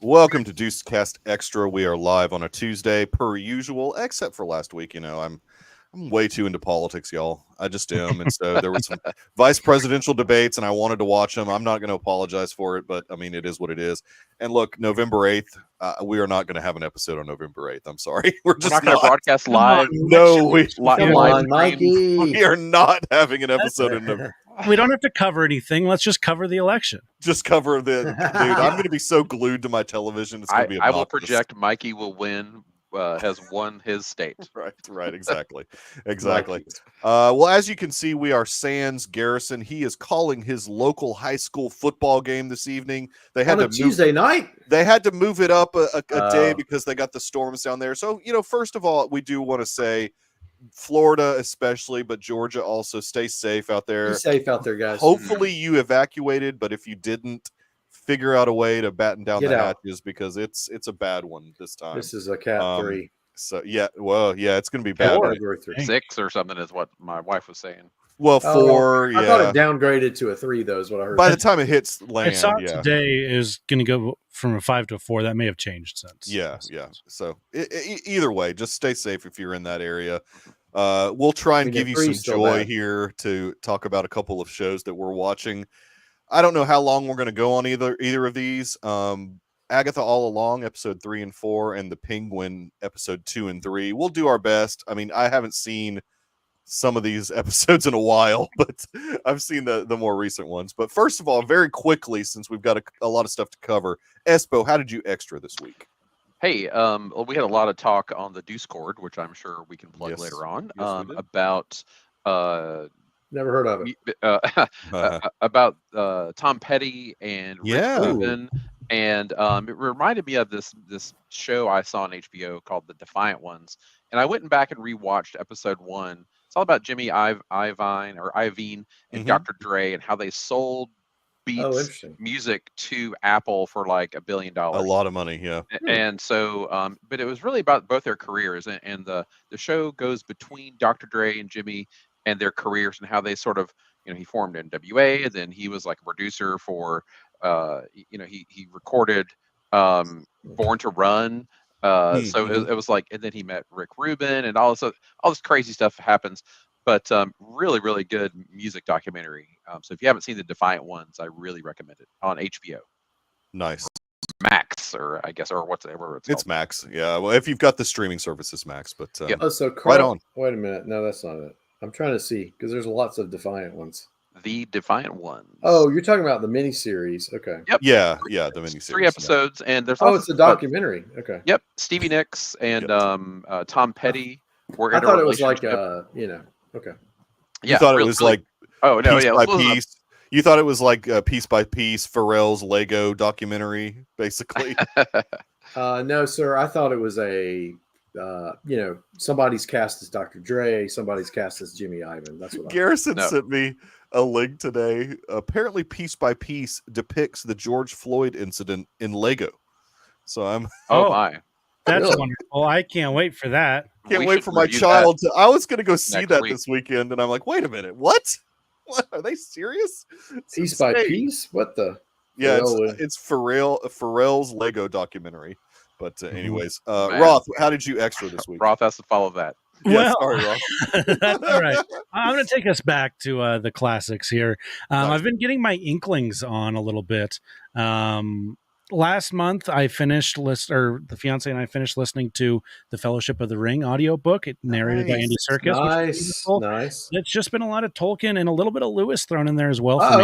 Welcome to Deucecast Extra. We are live on a Tuesday, per usual, except for last week. I'm way too into politics, y'all. I just am, and so there were some vice presidential debates, and I wanted to watch them. I'm not going to apologize for it, but I mean, it is what it is. And look, November 8th, we are not going to have an episode on November 8th. I'm sorry, we're not going to broadcast live. No, live Mikey. We are not having an episode in November. We don't have to cover anything. Let's just cover the election. Just cover the dude. I'm going to be so glued to my television. It's going to be. I will project Mikey will win. Has won his state. Right, exactly. Well, as you can see, we are sans Garrison. He is calling his local high school football game this evening. They had on a Tuesday night. They had to move it up a day because they got the storms down there. So, first of all, we do want to say Florida especially, but Georgia also, stay safe out there. Be safe out there, guys. Hopefully you evacuated, but if you didn't, figure out a way to batten down the hatches because it's a bad one this time. This is a Cat 3. So it's going to be bad. 6 or something is what my wife was saying. Well, 4. I thought it downgraded to a 3, though. Is what I heard. By the time it hits land, I saw today is going to go from a 5 to a 4. That may have changed since. Yeah. So either way, just stay safe if you're in that area. We'll try and give you some joy here to talk about a couple of shows that we're watching. I don't know how long we're going to go on either of these. Agatha All Along, episode 3 and 4, and The Penguin, episode 2 and 3. We'll do our best. I mean, I haven't seen some of these episodes in a while, but I've seen the more recent ones. But first of all, very quickly, since we've got a lot of stuff to cover, Espo, how did you extra this week? Hey, we had a lot of talk on the Deucecast, which I'm sure we can plug later on, about... Never heard of it. About Tom Petty and Rick Rubin, and it reminded me of this show I saw on HBO called The Defiant Ones, and I went back and rewatched episode 1. It's all about Jimmy Iovine and Dr. Dre and how they sold Beats music to Apple for like $1 billion. A lot of money, yeah. And so, but it was really about both their careers, and the show goes between Dr. Dre and Jimmy and their careers and how they sort of, he formed NWA, and then he was like a producer for, he recorded Born to Run. So it was like, and then he met Rick Rubin and all this crazy stuff happens, but really, really good music documentary. So if you haven't seen The Defiant Ones, I really recommend it on HBO. Nice. Max, or I guess, or whatever it's called. Max. Yeah. Well, if you've got the streaming service, it's Max, but so right on. Wait a minute. No, that's not it. I'm trying to see because there's lots of Defiant Ones. The Defiant Ones. Oh, you're talking about the miniseries. Okay. Yep. Yeah, the miniseries. 3 episodes, and there's it's a documentary. Okay. Yep. Stevie Nicks and Tom Petty were in I thought a it was like relationship. Okay. You thought it was like piece by piece. You thought it was like piece by piece Pharrell's Lego documentary, basically. No, sir. I thought it was a. Somebody's cast as Dr. Dre, somebody's cast as Jimmy Iovine. That's what Garrison sent me a link today. Apparently, Piece by Piece depicts the George Floyd incident in Lego. So I'm. Oh my, that's wonderful! I can't wait for that. Can't wait for my child to. I was going to go see that this weekend, and I'm like, wait a minute, what? What are they serious? Piece by piece? What the? Yeah, it's Pharrell's Lego documentary. But anyways, Roth, how did you extra this week? Roth has to follow that. Yeah, sorry, Roth. That's all right. I'm going to take us back to the classics here. I've been getting my inklings on a little bit. Last month, I finished the fiance and I finished listening to the Fellowship of the Ring audiobook. It narrated by Andy Serkis. Nice. It's just been a lot of Tolkien and a little bit of Lewis thrown in there as well for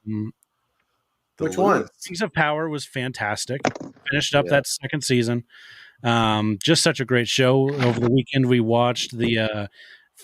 me. Which one? Rings of Power was fantastic. Finished up that second season. Just such a great show. Over the weekend, we watched the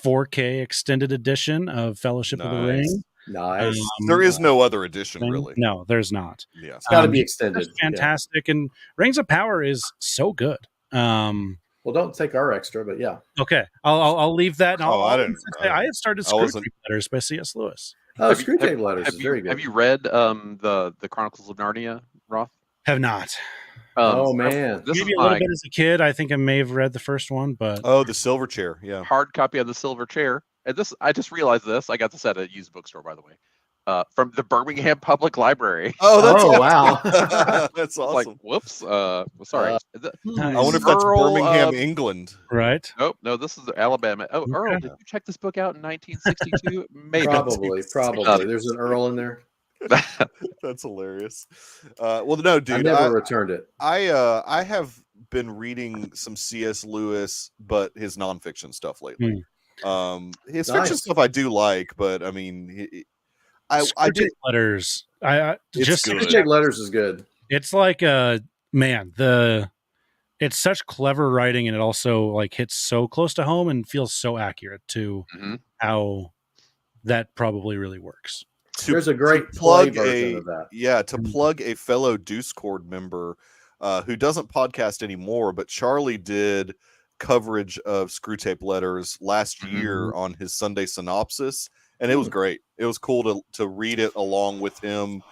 4K extended edition of Fellowship of the Ring. Nice. There is no other edition, really. No, there's not. Yeah, it's got to be extended. Fantastic, and Rings of Power is so good. Well, don't take our extra, but yeah. Okay, I'll leave that. I had started Screwtape Letters by C.S. Lewis. Oh, Screwtape Letters is very good. Have you read the Chronicles of Narnia, Roth? Have not. Oh man, maybe a little bit as a kid. I think I may have read the first one, but the Silver Chair, hard copy of the Silver Chair. And I just realized this. I got this at a used bookstore, by the way. from the Birmingham Public Library. Oh, that's awesome. Wow. That's awesome. Like, whoops. Sorry. I wonder if that's Birmingham, England. Right? Nope. No, this is Alabama. Oh, Okay. Earl, did you check this book out in 1962? Maybe. Probably. There's an Earl in there. That's hilarious. Well, no, dude, I never returned it. I have been reading some C.S. Lewis, but his nonfiction stuff lately. His fiction stuff I do like, but I mean, I did letters. Screwtape Letters is good. It's like it's such clever writing, and it also like hits so close to home and feels so accurate to how that probably really works. There's a great plug version of that. Yeah, to plug a fellow Deucecast member who doesn't podcast anymore, but Charlie did coverage of Screwtape Letters last year on his Sunday synopsis, and it was great. It was cool to read it along with him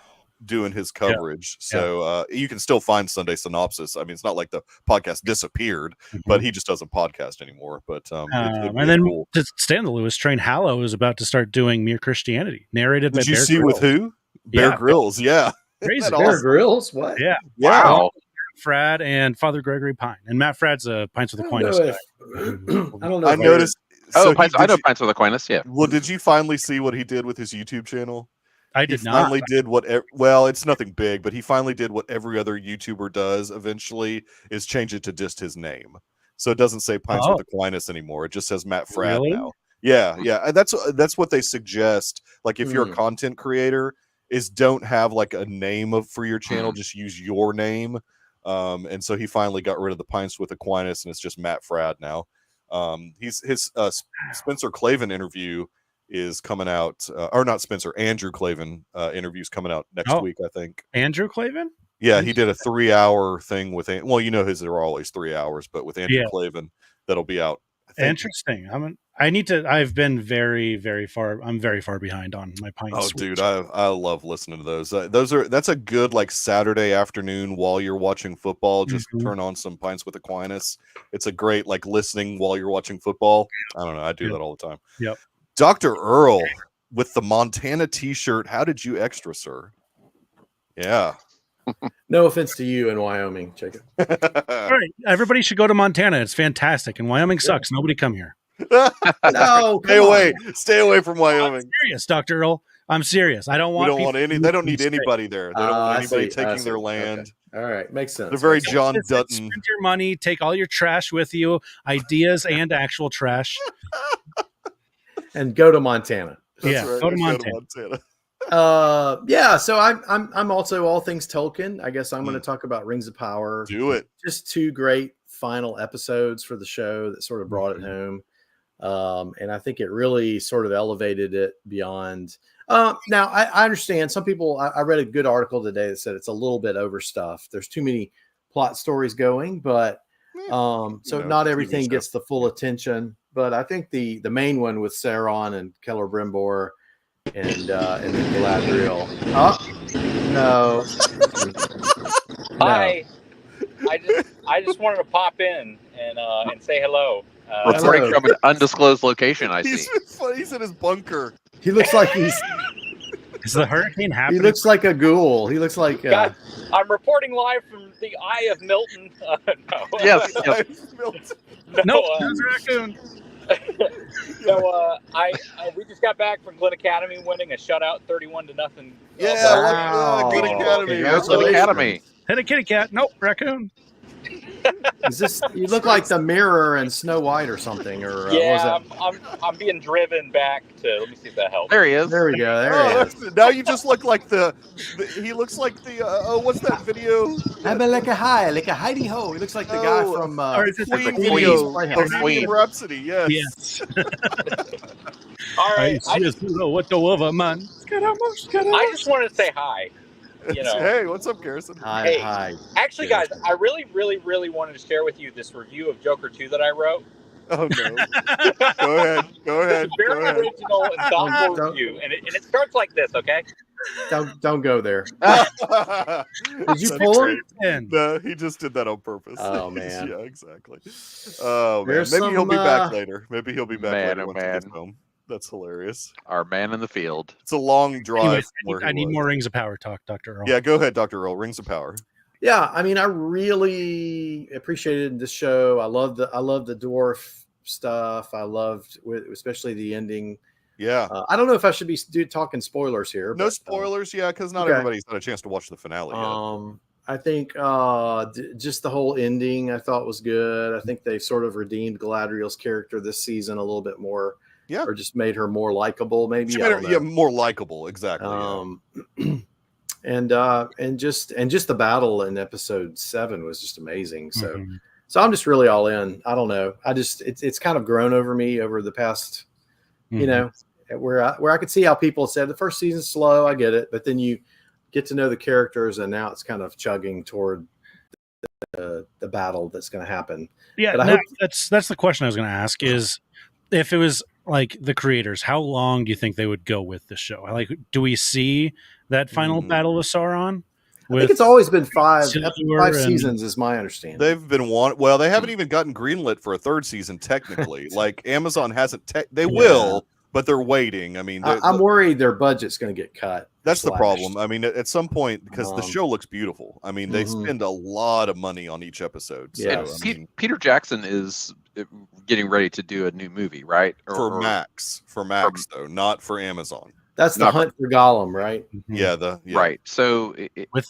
doing his coverage. So you can still find Sunday synopsis. I mean, it's not like the podcast disappeared, but he just doesn't podcast anymore. But and then cool. To stay on the Lewis train, Hallow is about to start doing Mere Christianity, narrated by Bear Grylls. Did you see with who? Bear Grylls, yeah. Crazy. Bear Grylls? What? Yeah. Wow. Frad and Father Gregory Pine. And Matt Frad's a Pints with Aquinas guy. I don't know. I noticed. I know Pints with Aquinas, yeah. Well, did you finally see what he did with his YouTube channel? I did not. Finally did what? Well, it's nothing big, but he finally did what every other YouTuber does. Eventually, is change it to just his name, so it doesn't say Pints with Aquinas anymore. It just says Matt Frad now. Yeah, yeah, and that's what they suggest. Like, if you're a content creator, is don't have like a name for your channel, just use your name. And so he finally got rid of the Pints with Aquinas, and it's just Matt Frad now. His Spencer Clavin interview is coming out, or not Spencer, Andrew Clavin interview's coming out next week, I think. Andrew Clavin? Yeah, he did a 3-hour thing with, well, you know, his are always 3 hours, but with Andrew Clavin, that'll be out. Interesting. I've been very, very far. I'm very far behind on my Pints. Oh, dude, I love listening to those. That's a good like Saturday afternoon while you're watching football. Just turn on some Pints with Aquinas. It's a great like listening while you're watching football. I don't know. I do that all the time. Yep. Dr. Earl with the Montana T-shirt. How did you extra, sir? Yeah. No offense to you in Wyoming, Jacob. All right, everybody should go to Montana. It's fantastic, and Wyoming sucks. Nobody come here. No, stay away from Wyoming. I'm serious, Dr. Earl. I'm serious. I don't want. They don't need anybody there. They don't want anybody taking their land. Okay. All right, makes sense. They're very John Dutton. Spend your money. Take all your trash with you, ideas and actual trash, and go to Montana. That's right. Go to Montana. So I'm also all things Tolkien. I guess I'm going to talk about Rings of Power. Do it. Just 2 great final episodes for the show that sort of brought it home. And I think it really sort of elevated it beyond. Now I understand some people, I read a good article today that said it's a little bit overstuffed. There's too many plot stories going, but not everything gets the full attention, but I think the main one with Sauron and Celebrimbor and then Galadriel. No. Hi. I just wanted to pop in and say hello. Reporting from an undisclosed location, I see. He's in his bunker. He looks like is the hurricane happening? He looks like a ghoul. He looks like. I'm reporting live from the Eye of Milton. No. Yes. No, there's a raccoon. So we just got back from Glen Academy winning a shutout 31-0. Yeah, Glen Academy. Glen Academy. Hit a kitty cat. Nope, raccoon. Is this? You look like the Mirror and Snow White or something, or I'm being driven back to. Let me see if that helps. There he is. There we go. There he is. Now you just look like he looks like the what's that video? I'm like a Heidi Ho. He looks like the guy from Queen Rhapsody. Yes. All right. I just wanted to say hi. Hey, what's up, Garrison? Hi. Actually, guys, I really, really, really wanted to share with you this review of Joker 2 that I wrote. Oh no! Go ahead. It's a very original and thoughtful review, and it starts like this. Okay. Don't go there. Did you pull him? No, he just did that on purpose. Oh man. Yeah, exactly. Oh man. Maybe he'll be back later. Maybe he'll be back later once he gets home. That's hilarious. Our man in the field. It's a long drive. Anyways, from I need more Rings of Power talk, Dr. Earl. Yeah, go ahead, Dr. Earl. Rings of Power. Yeah, I mean, I really appreciated this show. I love the dwarf stuff. I loved, especially the ending. Yeah. I don't know if I should be talking spoilers here. No spoilers, yeah, because not everybody's had a chance to watch the finale yet. I think just the whole ending I thought was good. I think they've sort of redeemed Galadriel's character this season a little bit more. Yeah. Or just made her more likable, maybe. She made her, more likable, exactly. And just the battle in episode 7 was just amazing. So so I'm just really all in. I don't know. It's kind of grown over me over the past, you know, where I could see how people said the first season's slow. I get it, but then you get to know the characters, and now it's kind of chugging toward the battle that's going to happen. Yeah, that's the question I was going to ask is if it was like the creators, how long do you think they would go with the show? Like, do we see that final battle with Sauron? I think it's always been five seasons, is my understanding. They've been well, they haven't even gotten greenlit for a 3rd season, technically. Like Amazon hasn't. They will, but they're waiting. I mean, I'm worried their budget's going to get cut. That's the problem. I mean, at some point, because the show looks beautiful. I mean, they spend a lot of money on each episode. So, Yes. Peter Jackson is getting ready to do a new movie, right? For Max, though, not for Amazon. That's the Hunt for Gollum, right? Yeah, right. So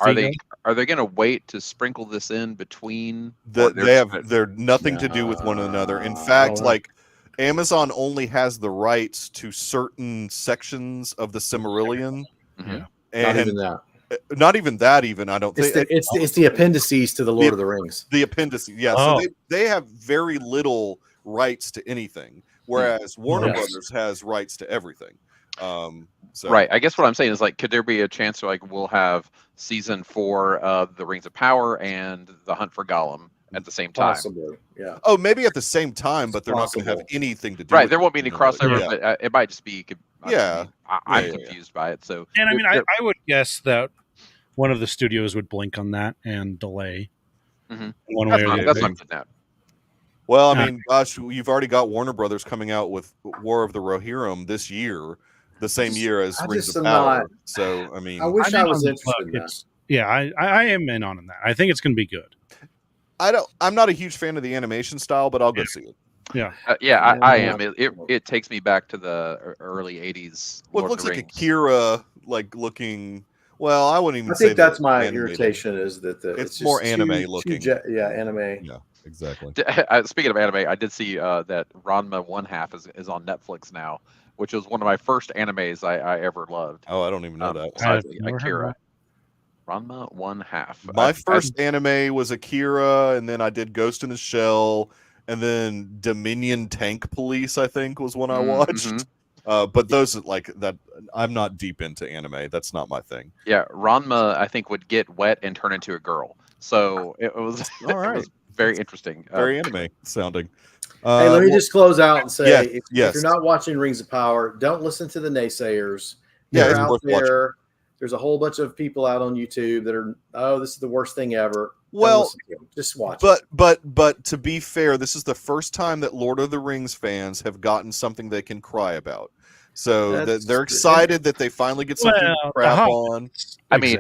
are they going to wait to sprinkle this in between? They're nothing to do with one another. In fact, like Amazon only has the rights to certain sections of the Silmarillion. And not even that. I don't think it's the appendices to the Lord of the Rings. The appendices, yeah. So they have very little rights to anything, whereas Warner Brothers has rights to everything. Right. I guess what I'm saying is, like, could there be a chance where, like, we'll have season 4 of the Rings of Power and the Hunt for Gollum at the same time? Possibly, yeah. Oh, maybe at the same time, but they're not going to have anything to do. Right. There won't be any crossover, but it might just be. I'm confused by it. So, and I mean, I would guess that one of the studios would blink on that and delay one way or the other. That's what I'm getting at. Well, I mean, gosh, you've already got Warner Brothers coming out with War of the Rohirrim this year, the same year as Rings of Power. So, I mean, I wish I was interested in that. Yeah, I am in on that. I think it's going to be good. I'm not a huge fan of the animation style, but I'll go see it. Yeah, I am. It takes me back to the early '80s. Well, it looks like Akira, like looking. Well, I wouldn't even. I think that's my irritation is that it's more anime looking. Anime. Yeah, exactly. Speaking of anime, I did see that Ranma 1/2 is on Netflix now, which was one of my first animes I ever loved. Oh, I don't even know that. Akira. Ranma 1/2. My first anime was Akira, and then I did Ghost in the Shell, and then Dominion Tank Police, I think, was one I watched. But those like that, I'm not deep into anime. That's not my thing. Yeah, Ranma, I think, would get wet and turn into a girl. So it was, all right. It was very interesting. Very anime sounding. Hey, let me just close out and say, if yes. you're not watching Rings of Power, don't listen to the naysayers. Yeah, They're out there. There's a whole bunch of people out on YouTube that are, this is the worst thing ever. Well, just watch. But to be fair, this is the first time that Lord of the Rings fans have gotten something they can cry about. So they're excited that they finally get something to crap on. I mean,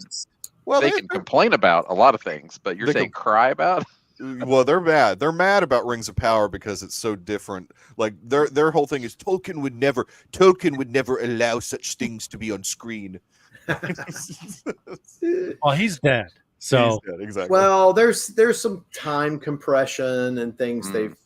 they can complain about a lot of things, but you're saying cry about? Well, they're mad. They're mad about Rings of Power because it's so different. Like their whole thing is Tolkien would never allow such things to be on screen. Well, he's dead. So he's dead, exactly. Well, there's some time compression and things they've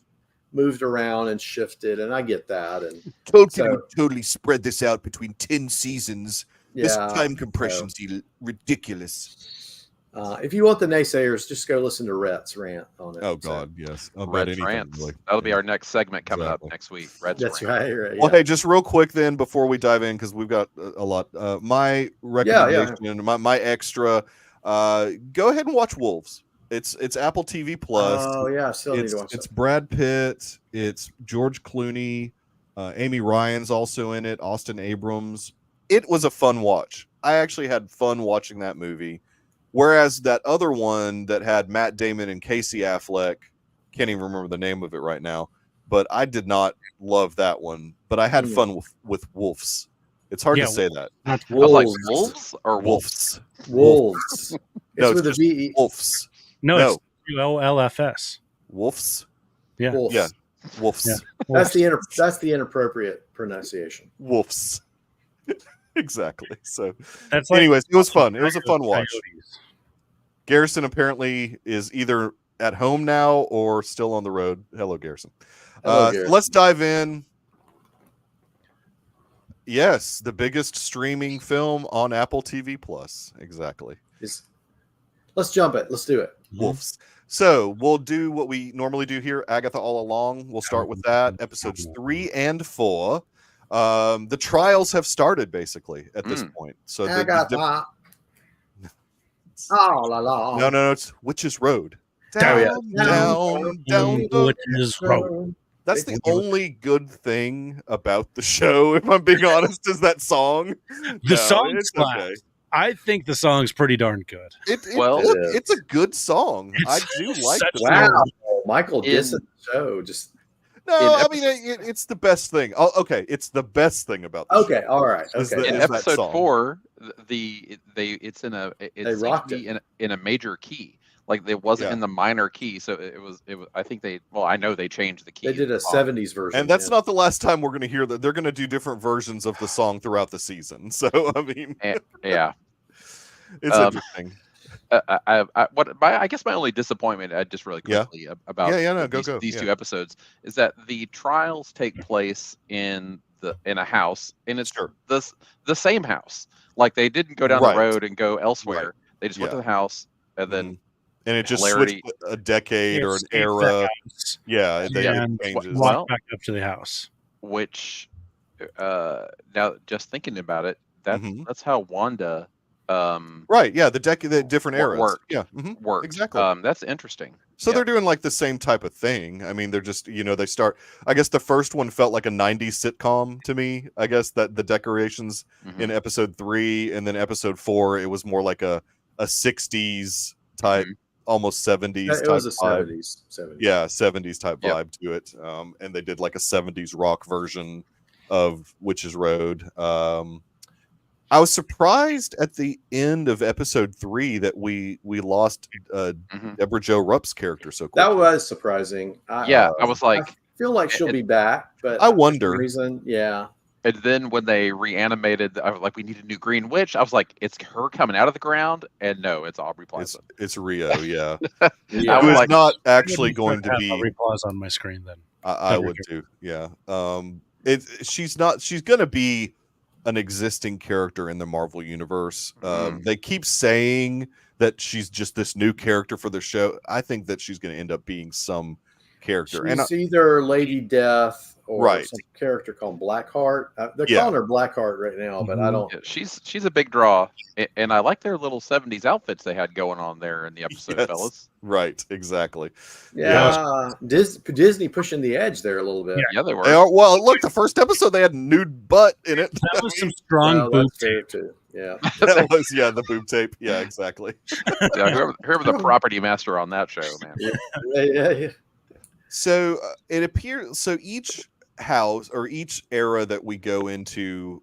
moved around and shifted, and I get that. And Tolkien would totally spread this out between 10 seasons. This time compression's ridiculous. If you want the naysayers, just go listen to Rhett's rant on it. Oh God, yes. Rhett's rants. Really. That'll be our next segment coming up next week. Rhett's That's right. Well, hey, just real quick then before we dive in, because we've got a lot. My recommendation, my extra. Go ahead and watch Wolves. It's Apple TV Plus. Oh yeah, I still need to watch it. It's Brad Pitt. It's George Clooney. Amy Ryan's also in it. Austin Abrams. It was a fun watch. I actually had fun watching that movie. Whereas that other one that had Matt Damon and Casey Affleck, can't even remember the name of it right now. but I did not love that one. But I had fun with Wolves. It's hard to say that. I was like wolves or Wolves. Wolves. No, It's with a just V. Wolves. No, it's ULFS. Wolves. Yeah. Wolves. Yeah. Wolves. Yeah. That's the inappropriate pronunciation. Wolves. Exactly. So, That's like, anyways, it was fun. It was a fun watch. Coyotes. Garrison apparently is either at home now or still on the road. Hello, Garrison. Hello, Garrison. Let's dive in. Yes, the biggest streaming film on Apple TV Plus. Exactly. Let's jump it. Let's do it. Wolves. So we'll do what we normally do here. Agatha All Along. We'll start with that. Episodes 3 and 4. The trials have started basically at this point. So Agatha. All Along. no, it's Witch's Road. Down Witch's Road. That's the only good thing about the show, if I'm being honest, is that song. The song it's slaps. okay. I think the song's pretty darn good. It's a good song. I do like the song. Wow. Michael dissing the show. Just it's the best thing. Oh, okay, it's the best thing about the show. All right. Okay. In episode 4, it's rocked in a major key. Like it wasn't in the minor key, so it was. I think I know they changed the key. They did a 70s version, and that's not the last time we're going to hear that. They're going to do different versions of the song throughout the season. So I mean, yeah, it's interesting. I guess my only disappointment, just really quickly about these 2 episodes, is that the trials take place in a house, and it's the same house. Like they didn't go down the road and go elsewhere. Right. They just went to the house, and then. And it just switched a decade or an era. Yeah, changes. Walk back up to the house. Which, now just thinking about it, that's how Wanda. Right. Yeah, the different eras. Worked. Yeah. Worked. Exactly. That's interesting. So they're doing like the same type of thing. I mean, they're just they start. I guess the first one felt like a '90s sitcom to me. I guess that the decorations in episode 3 and then episode 4, it was more like a '60s type. Almost 70s. It was a 70s. Yeah, 70s type vibe to it. And they did like a 70s rock version of Witch's Road. I was surprised at the end of episode 3 that we lost Deborah Jo Rupp's character so quickly. That was surprising. I was like, I feel like she'll be back, but I wonder. For some reason, yeah. And then when they reanimated, I was like, we need a new Green Witch. I was like, it's her coming out of the ground, and no, it's Aubrey Plaza. It's Rio, yeah. It was not actually going to be Aubrey Plaza on my screen. Then I would too, yeah. She's not. She's going to be an existing character in the Marvel universe. They keep saying that she's just this new character for the show. I think that she's going to end up being some character. She's either Lady Death or some Right. character called Blackheart. They're calling her Blackheart right now, but I don't. Yeah, she's a big draw, and I like their little 70s outfits they had going on there in the episode, fellas. Right, exactly. Yeah, Disney pushing the edge there a little bit. Yeah, they were. They are, well, look, the first episode they had nude butt in it. That was some strong boob tape too. Yeah, that was the boob tape. Yeah, exactly. Yeah, whoever the property master on that show, man. Yeah. So it appears. So each house or each era that we go into,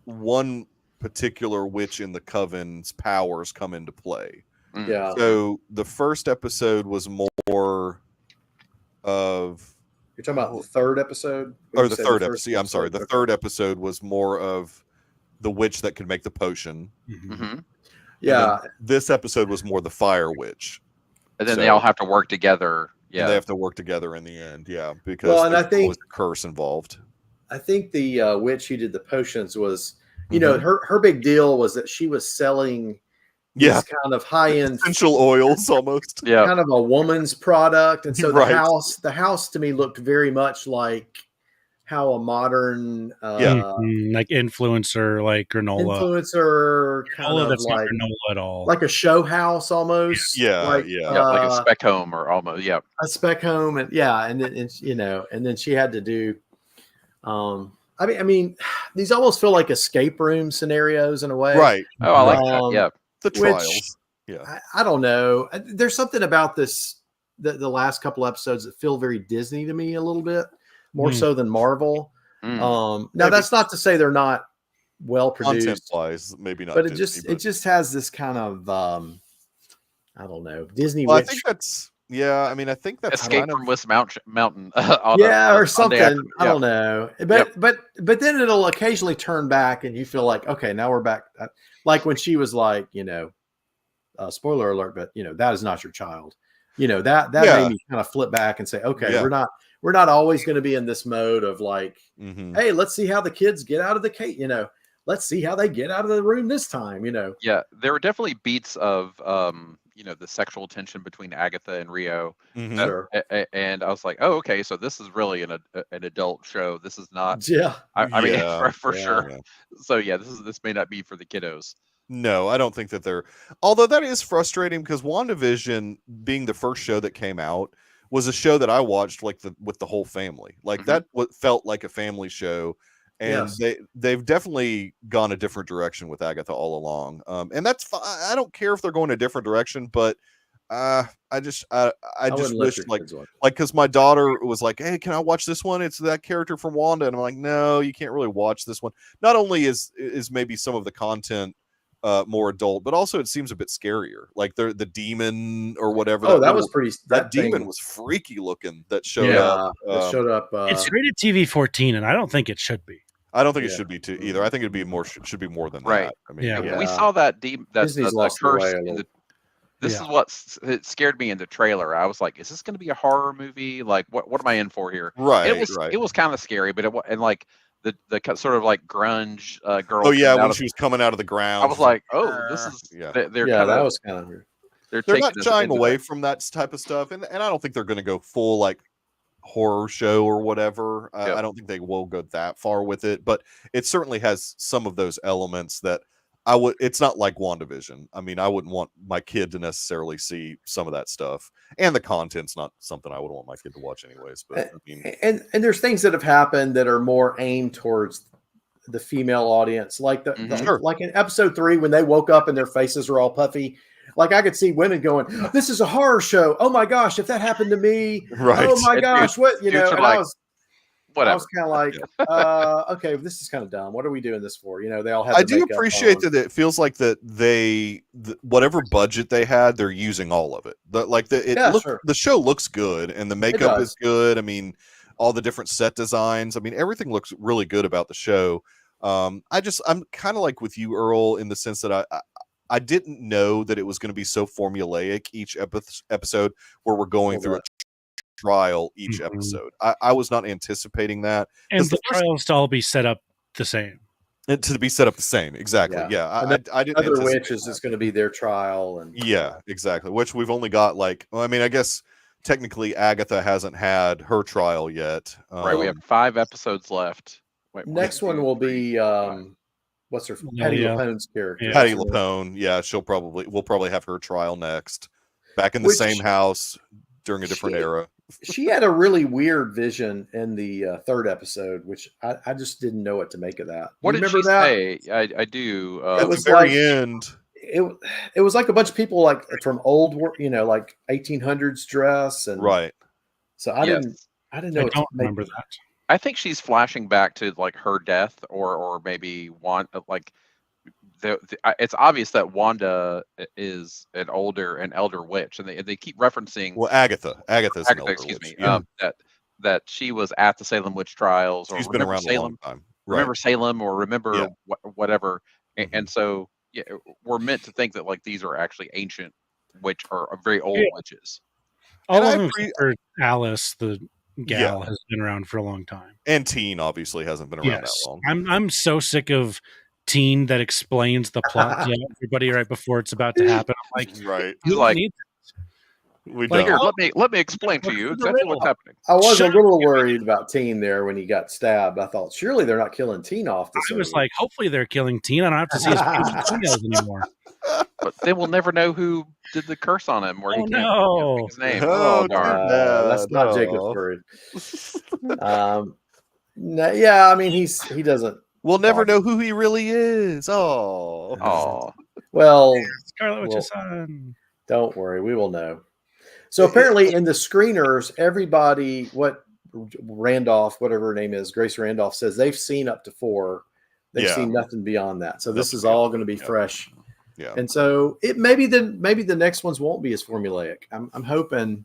one particular witch in the coven's powers come into play. Yeah. So the first episode was more of. You're talking about the third episode, or the third episode. Yeah, I'm sorry. The third episode was more of the witch that could make the potion. Yeah. This episode was more the fire witch. And then they all have to work together. Yeah, and they have to work together in the end. Yeah, because and I think was the curse involved. I think the witch who did the potions was, her big deal was that she was selling these kind of high end essential oils, almost. Yeah, kind of a woman's product, and so the house to me looked very much like how a modern like influencer, like granola kind of that's like not granola at all, like a show house almost. Like a spec home or almost a spec home, and and then she had to do. I mean, these almost feel like escape room scenarios in a way, right? Oh, I like that. Yeah, the trials. I don't know. There's something about this the last couple episodes that feel very Disney to me a little bit more so than Marvel. Now that's not to say they're not well produced, content wise, maybe not, but Disney, it just has this kind of I don't know, Disney. Well, I think that's I mean, I think that's Escape kind from of West Mountain. or something. I don't know, but Yep. but then it'll occasionally turn back, and you feel like, okay, now we're back. Like when she was like, spoiler alert, but that is not your child. That made me kind of flip back and say, okay, we're not always going to be in this mode of like, hey, let's see how the kids get out of the cage. Let's see how they get out of the room this time. Yeah, there were definitely beats of the sexual tension between Agatha and Rio. Sure. And I was like, oh, okay, so this is really an adult show. This is not. Yeah. I mean, for sure. Yeah. So yeah, this may not be for the kiddos. No, I don't think that they're. Although that is frustrating because WandaVision, being the first show that came out, was a show that I watched with the whole family. Like that felt like a family show, and they've definitely gone a different direction with Agatha All Along. And that's fine. I don't care if they're going a different direction, but I just wish like because my daughter was like, hey, can I watch this one? It's that character from Wanda, and I'm like, no, you can't really watch this one. Not only is maybe some of the content more adult, but also it seems a bit scarier. Like the demon or whatever. Oh, that was pretty. That demon was freaky looking. That showed up. It's rated TV 14, and I don't think it should be. I don't think it should be too either. I think it'd be should be more than that. I mean, we saw that the curse. This is what it scared me in the trailer. I was like, is this going to be a horror movie? Like, what am I in for here? Right. It was kind of scary, but like. The sort of like grunge girl. Oh yeah, when she was coming out of the ground, I was like, "Oh, this is." That was kind of. They're not shying away from that type of stuff, and I don't think they're going to go full like horror show or whatever. I don't think they will go that far with it, but it certainly has some of those elements that I would. It's not like WandaVision. I mean, I wouldn't want my kid to necessarily see some of that stuff, and the content's not something I would want my kid to watch anyways. But I mean, and there's things that have happened that are more aimed towards the female audience, like like in episode 3 when they woke up and their faces were all puffy. Like I could see women going, "This is a horror show. Oh my gosh, if that happened to me, oh my gosh, what And whatever. I was kind of like, okay, this is kind of dumb. What are we doing this for? They all have. I do appreciate that it feels like that whatever budget they had, they're using all of it. The show looks good and the makeup is good. I mean, all the different set designs. I mean, everything looks really good about the show. I'm kind of like with you, Earl, in the sense that I didn't know that it was going to be so formulaic each episode where we're going through a trial each episode. I was not anticipating that, and the trials to all be set up the same. And to be set up the same, exactly. Yeah, I didn't. Other witches is going to be their trial, and exactly. Which we've only got I mean, I guess technically Agatha hasn't had her trial yet. Right, we have 5 episodes left. Next one will be what's her Patty LaPone's character? Patty LaPone. Yeah, we'll probably have her trial next. Back in the same house during a different era. She had a really weird vision in the 3rd episode, which I just didn't know what to make of that. What did she say? I do. At the very end. It was like a bunch of people like from old, like 1800s dress, and right. So I didn't know. I don't remember that. I think she's flashing back to like her death, or maybe it's obvious that Wanda is an elder witch, and they keep referencing. Well, Agatha's an elder excuse witch. me. That she was at the Salem witch trials, or she's been around a long time. Right. Remember Salem, or remember whatever, and so we're meant to think that like these are actually ancient witch or very old witches. All of them for Alice, the gal, has been around for a long time, and Teen obviously hasn't been around that long. I'm so sick of Teen that explains the plot to everybody right before it's about to happen. I'm like, right? He's like, we don't. Here, let me explain to you exactly what's happening. I was a little worried about Teen there when he got stabbed. I thought surely they're not killing Teen off. I was like, hopefully they're killing Teen. I don't have to see his females ananymore. But they will never know who did the curse on him, or he can't no, his name. Oh, darn! That's not Jacob's bird. Yeah, I mean he doesn't. We'll never know who he really is. Oh, well, Scarlet Witch's son. Don't worry, we will know. So apparently in the screeners, everybody, Randolph, whatever her name is, Grace Randolph, says they've seen up to 4. They've seen nothing beyond that. So this is all going to be fresh. Yeah. And so it maybe the next ones won't be as formulaic. I'm hoping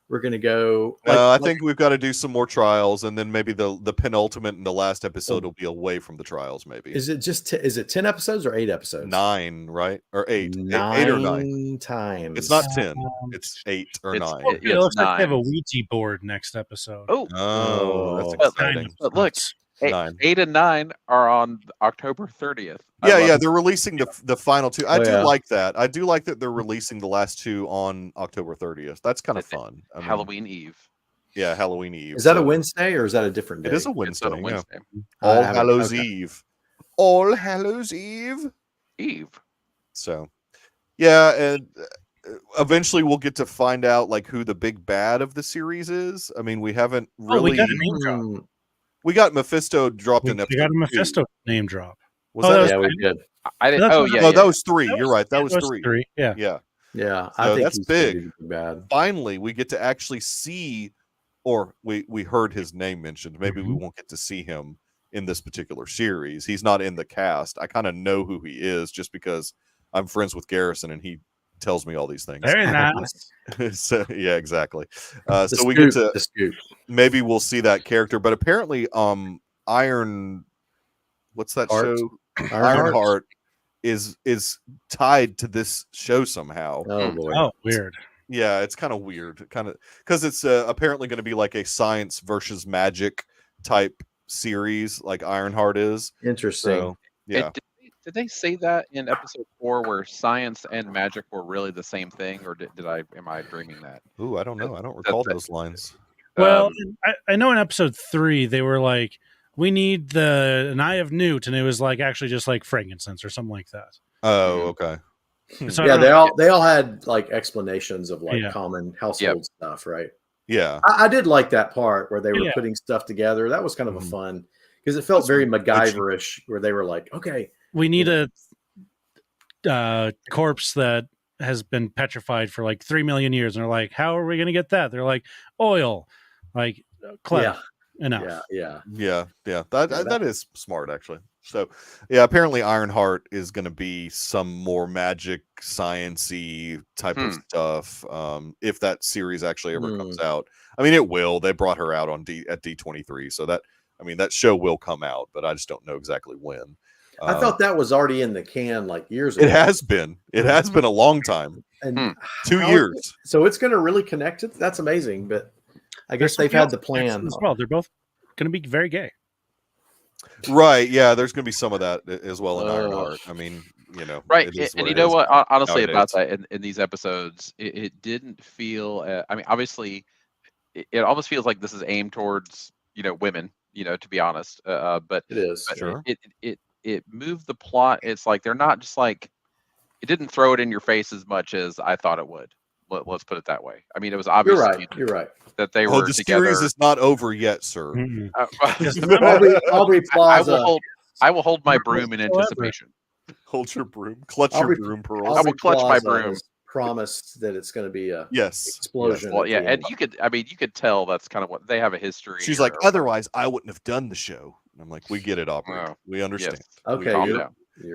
we're going to go. I think we've got to do some more trials, and then maybe the penultimate and the last episode will be away from the trials. Maybe is it 10 episodes or 8 episodes? 9, right? Or 8? 9 8 or 9 times. It's not 10. It's 8 or 9. It looks like they have a Ouija board next episode. Oh, that's exciting. But look, 8 and 9 are on October 30th. Yeah, they're releasing the final 2. I do like that. I do like that they're releasing the last 2 on October 30th. That's kind of fun. Halloween Eve. Yeah, Halloween Eve. Is that a Wednesday or is that a different day? It is a Wednesday. It's on a Wednesday. Yeah. All Hallows Eve. All Hallows Eve. So, yeah, and eventually we'll get to find out like who the big bad of the series is. I mean, we haven't really. We got a name drop. We got Mephisto dropped in episode. We got a Mephisto name drop. Was that? Yeah, we did. I didn't. that was 3. You're right. That was 3. Yeah. Yeah. So I think that's big. Bad. Finally, we get to actually see, or we heard his name mentioned. Maybe we won't get to see him in this particular series. He's not in the cast. I kind of know who he is just because I'm friends with Garrison and he tells me all these things. Very nice. So, yeah, exactly. So we get to maybe we'll see that character, but apparently, Iron, what's that show? Ironheart is tied to this show somehow. Oh boy. Oh, weird. Yeah, it's kind of weird, because it's apparently going to be like a science versus magic type series, like Ironheart is. Interesting. So, yeah. Did they say that in episode 4 where science and magic were really the same thing, or am I dreaming that? Ooh, I don't know. I don't recall those lines. Well, I know in episode 3 they were like, we need an eye of Newt, and it was like actually just like frankincense or something like that. Oh, okay. So yeah, they all had like explanations of like common household stuff, right? Yeah, I did like that part where they were putting stuff together. That was kind of a fun because it felt very MacGyver-ish, where they were like, okay, we need a corpse that has been petrified for like 3 million years, and they're like, how are we going to get that? They're like, oil, like clever. Enough. Yeah. That is smart, actually. So, yeah, apparently Ironheart is going to be some more magic, science-y type of stuff. If that series actually ever comes out, I mean, it will. They brought her out at D23, so that show will come out, but I just don't know exactly when. I thought that was already in the can like years ago. It has been. It has been a long time. And 2 years. So it's going to really connect it. That's amazing, but I guess they've had the plan as well. They're both going to be very gay, right? Yeah, there's going to be some of that as well in Ironheart. I mean, right? And you know what? Honestly, nowadays, about that in these episodes, it didn't feel. I mean, obviously, it almost feels like this is aimed towards women. To be honest, but it is. But sure. It moved the plot. It's like they're not just like it didn't throw it in your face as much as I thought it would. Let's put it that way. I mean, it was obvious. You're right. That they were the together. series is not over yet, sir. Aubrey Plaza. I will hold my broom in anticipation. Hold your broom. Clutch your broom pearls. I will clutch my broom. Promise that it's going to be a explosion. Yes. Well, yeah, and you could tell that's kind of what they have a history. She's like, otherwise, I wouldn't have done the show. And I'm like, we get it, Aubrey. Oh, we understand. Yes. Okay,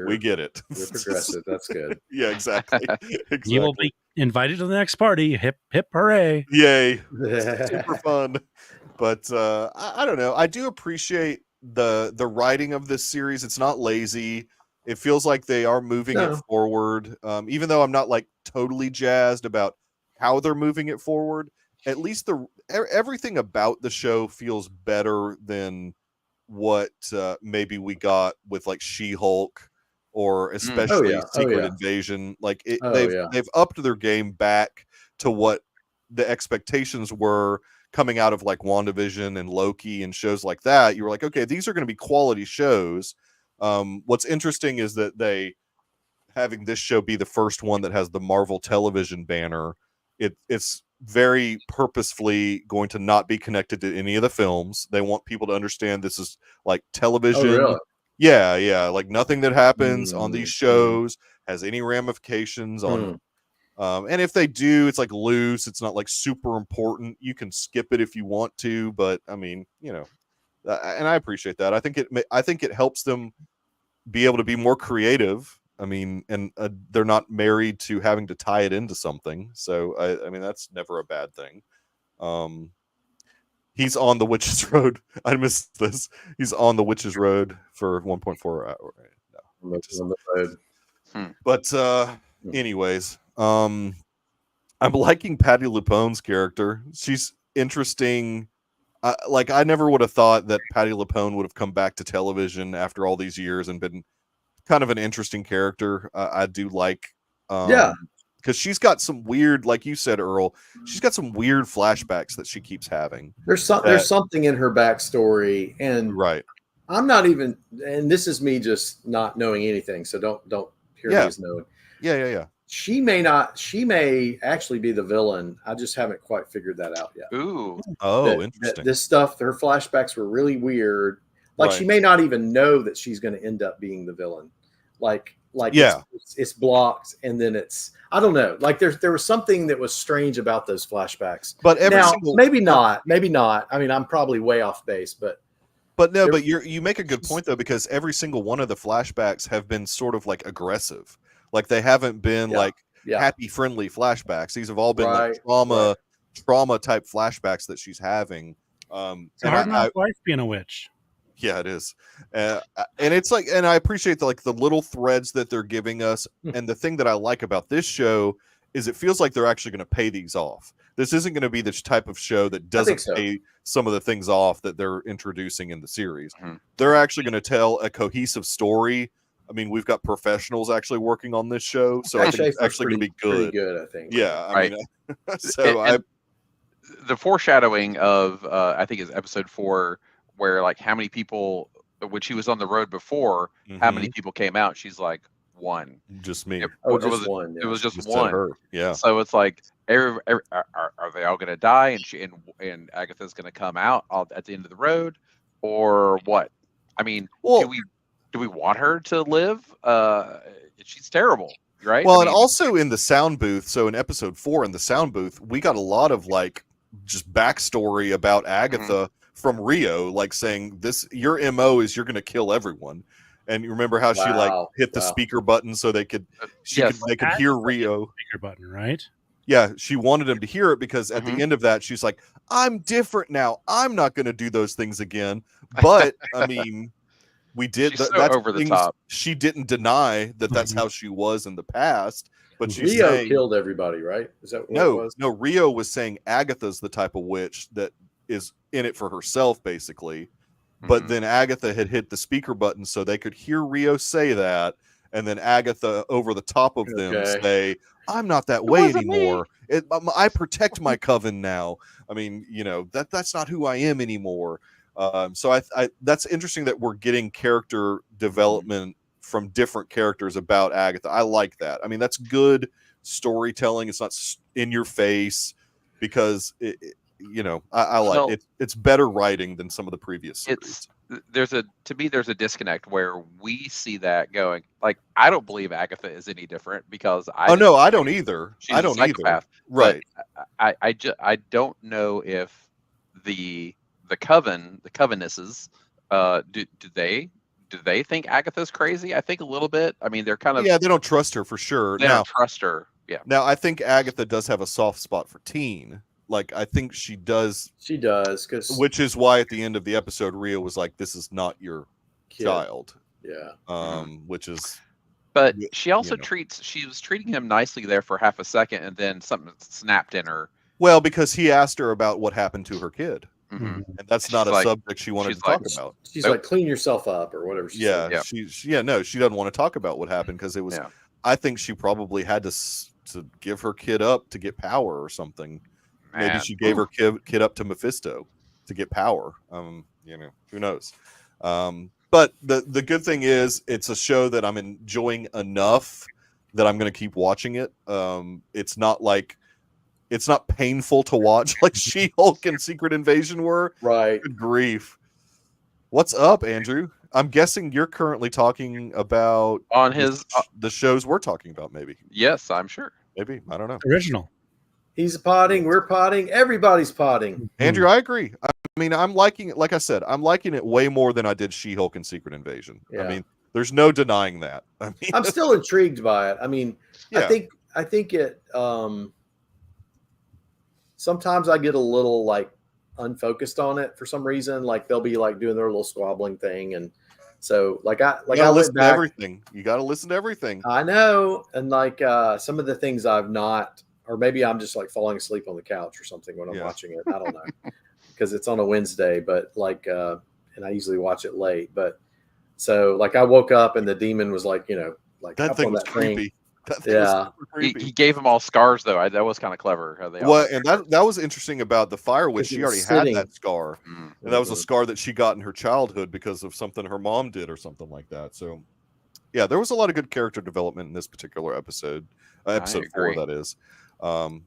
we get it. You're progressive. That's good. Yeah, exactly. You will be invited to the next party. Hip hip hooray! Yay! Super fun. But I don't know. I do appreciate the writing of this series. It's not lazy. It feels like they are moving it forward. Even though I'm not like totally jazzed about how they're moving it forward, at least everything about the show feels better than what maybe we got with like She-Hulk or especially Secret Invasion. Like they've upped their game back to what the expectations were coming out of like WandaVision and Loki and shows like that. You were like, okay, these are going to be quality shows. What's interesting is that they having this show be the first one that has the Marvel Television banner. It's very purposefully going to not be connected to any of the films. They want people to understand this is like television. Oh, really? Yeah. Like nothing that happens on these shows has any ramifications on And if they do, it's like loose. It's not like super important. You can skip it if you want to, but I mean, and I appreciate that. I think it helps them be able to be more creative. I mean, and they're not married to having to tie it into something. So I mean, that's never a bad thing. He's on the Witch's Road. I missed this. He's on the Witch's Road for 1.4 hours. No, but anyways, I'm liking Patty LuPone's character. She's interesting. I never would have thought that Patty LuPone would have come back to television after all these years and been kind of an interesting character. I do like, because she's got some weird, like you said, Earl. She's got some weird flashbacks that she keeps having. There's something in her backstory, and right. I'm not even, and this is me just not knowing anything. So don't hear me as knowing. Yeah. She may actually be the villain. I just haven't quite figured that out yet. Ooh. Interesting. This stuff, her flashbacks were really weird. Like she may not even know that she's going to end up being the villain. It's blocked, and then I don't know. Like there was something that was strange about those flashbacks. But maybe not. I mean, I'm probably way off base, but you make a good point though, because every single one of the flashbacks have been sort of like aggressive. Like they haven't been happy, friendly flashbacks. These have all been like trauma type flashbacks that she's having. It's hard enough life being a witch. Yeah, it is. And it's like, and I appreciate the little threads that they're giving us. And the thing that I like about this show is it feels like they're actually going to pay these off. This isn't going to be this type of show that doesn't pay some of the things off that they're introducing in the series. Mm-hmm. They're actually going to tell a cohesive story. I mean, we've got professionals actually working on this show, so I think it's actually going to be good. Pretty good, I think. Yeah, I mean, the foreshadowing of I think it's episode 4, where like how many people when she was on the road before, how many people came out? She's like 1. Just me. It was just one. Her. Yeah. So it's like, are they all going to die, and Agatha's going to come out at the end of the road, or what? I mean, do we want her to live? She's terrible, right? Well, and also in the sound booth. So in episode 4, in the sound booth, we got a lot of like just backstory about Agatha from Rio, like saying your MO is you're going to kill everyone. And you remember how she like hit the speaker button so they could hear Rio. Speaker button, right? Yeah, she wanted him to hear it because at the end of that, she's like, "I'm different now. I'm not going to do those things again." But I mean, we did. She's so over the top. She didn't deny that that's how she was in the past. But Rio killed everybody, right? Is that what it was? No. Rio was saying Agatha's the type of witch that is in it for herself, basically. But then Agatha had hit the speaker button so they could hear Rio say that, and then Agatha over the top of them say, "I'm not that way anymore. I protect my coven now. I mean, that's not who I am anymore." So I that's interesting that we're getting character development from different characters about Agatha. I like that. I mean, that's good storytelling. It's not in your face because I like it. It's better writing than some of the previous series. There's a disconnect where we see that going, like, I don't believe Agatha is any different because I don't either. I don't either. Right. I don't know if the Covenesses do they think Agatha's crazy? I think a little bit. I mean, they're kind of they don't trust her for sure. They don't trust her. Yeah. Now I think Agatha does have a soft spot for teen. Like, I think she does. She does, which is why at the end of the episode, Rio was like, "This is not your child." Yeah. Which is. But she also she was treating him nicely there for half a second, and then something snapped in her. Well, because he asked her about what happened to her kid, and that's not a subject she wanted to talk about. She's like, "Clean yourself up," or whatever. She said. She doesn't want to talk about what happened because it was. Yeah. I think she probably had to give her kid up to get power or something. Maybe she gave her kid up to Mephisto to get power. Who knows? But the good thing is it's a show that I'm enjoying enough that I'm going to keep watching it. It's not painful to watch like She-Hulk and Secret Invasion were. Right. Good grief. What's up, Andrew? I'm guessing you're currently talking about on his the shows we're talking about, maybe. Yes, I'm sure. Maybe. I don't know. Original. He's potting. We're potting. Everybody's potting. Andrew, I agree. I mean, I'm liking it. Like I said, I'm liking it way more than I did She-Hulk and Secret Invasion. Yeah. I mean, there's no denying that. I mean, I'm still intrigued by it. I mean, yeah. I think it. Sometimes I get a little like unfocused on it for some reason. Like they'll be like doing their little squabbling thing, and so like I went back. Everything. You got to listen to everything. I know, and like some of the things I've not, or maybe I'm just like falling asleep on the couch or something when I'm watching it. I don't know, because it's on a Wednesday, but like, and I usually watch it late. But so like I woke up and the demon was like, like that up thing on was that creepy. thing. That thing was creepy. He gave them all scars though. That was kind of clever. How they and that was interesting about the Fire Witch. She already had that scar, and that was a scar that she got in her childhood because of something her mom did or something like that. So, yeah, there was a lot of good character development in this particular episode. Episode 4, that is.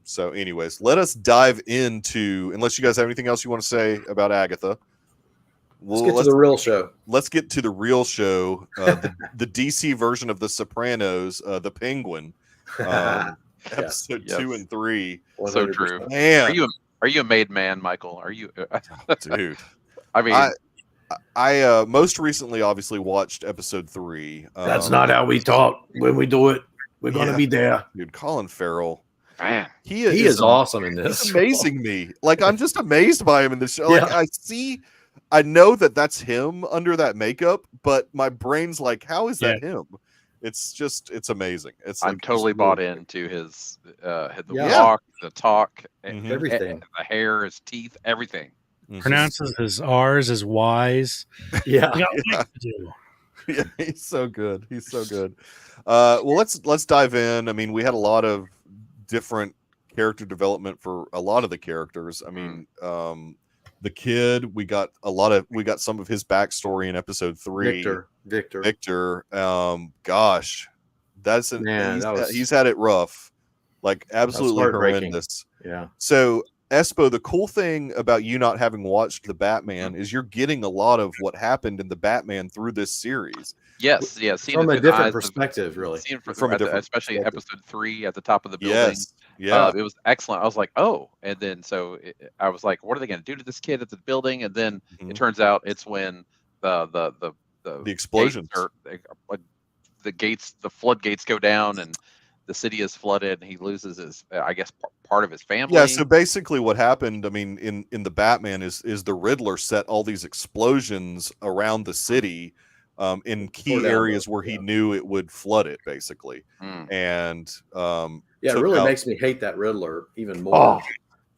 So, anyways, let us dive into. Unless you guys have anything else you want to say about Agatha. Let's get to the real show. Let's get to the real show. The DC version of The Sopranos, The Penguin, episode 2 and 3. 100%. So true. Man, are you a made man, Michael? Are you, dude? I mean, I most recently obviously watched episode 3. That's not how we talk. When we do it, we're gonna be there. Dude, Colin Farrell. Man, he is awesome in this. He's amazing me. Like I'm just amazed by him in this show. Like I know that that's him under that makeup, but my brain's like, how is that him? It's amazing. I'm totally bought into his walk, the talk, everything, the hair, his teeth, everything. Pronounces his R's as Y's. Yeah. Yeah, he's so good. He's so good. Well, let's dive in. I mean, we had a lot of different character development for a lot of the characters. I mean, the kid, we got some of his backstory in episode 3. Victor. Gosh, he's had it rough, like absolutely horrendous. Yeah. So Espo, the cool thing about you not having watched the Batman is you're getting a lot of what happened in the Batman through this series. Yes, from a different perspective, really. Especially episode 3 at the top of the building. Yeah, it was excellent. I was like, oh, and then I was like, what are they going to do to this kid at the building? And then it turns out it's when the explosions, the floodgates go down, and the city is flooded, and he loses his, I guess, part of his family. Yeah. So basically, what happened, I mean, in the Batman is the Riddler set all these explosions around the city. In key areas where he knew it would flood it, basically. And it really makes me hate that Riddler even more.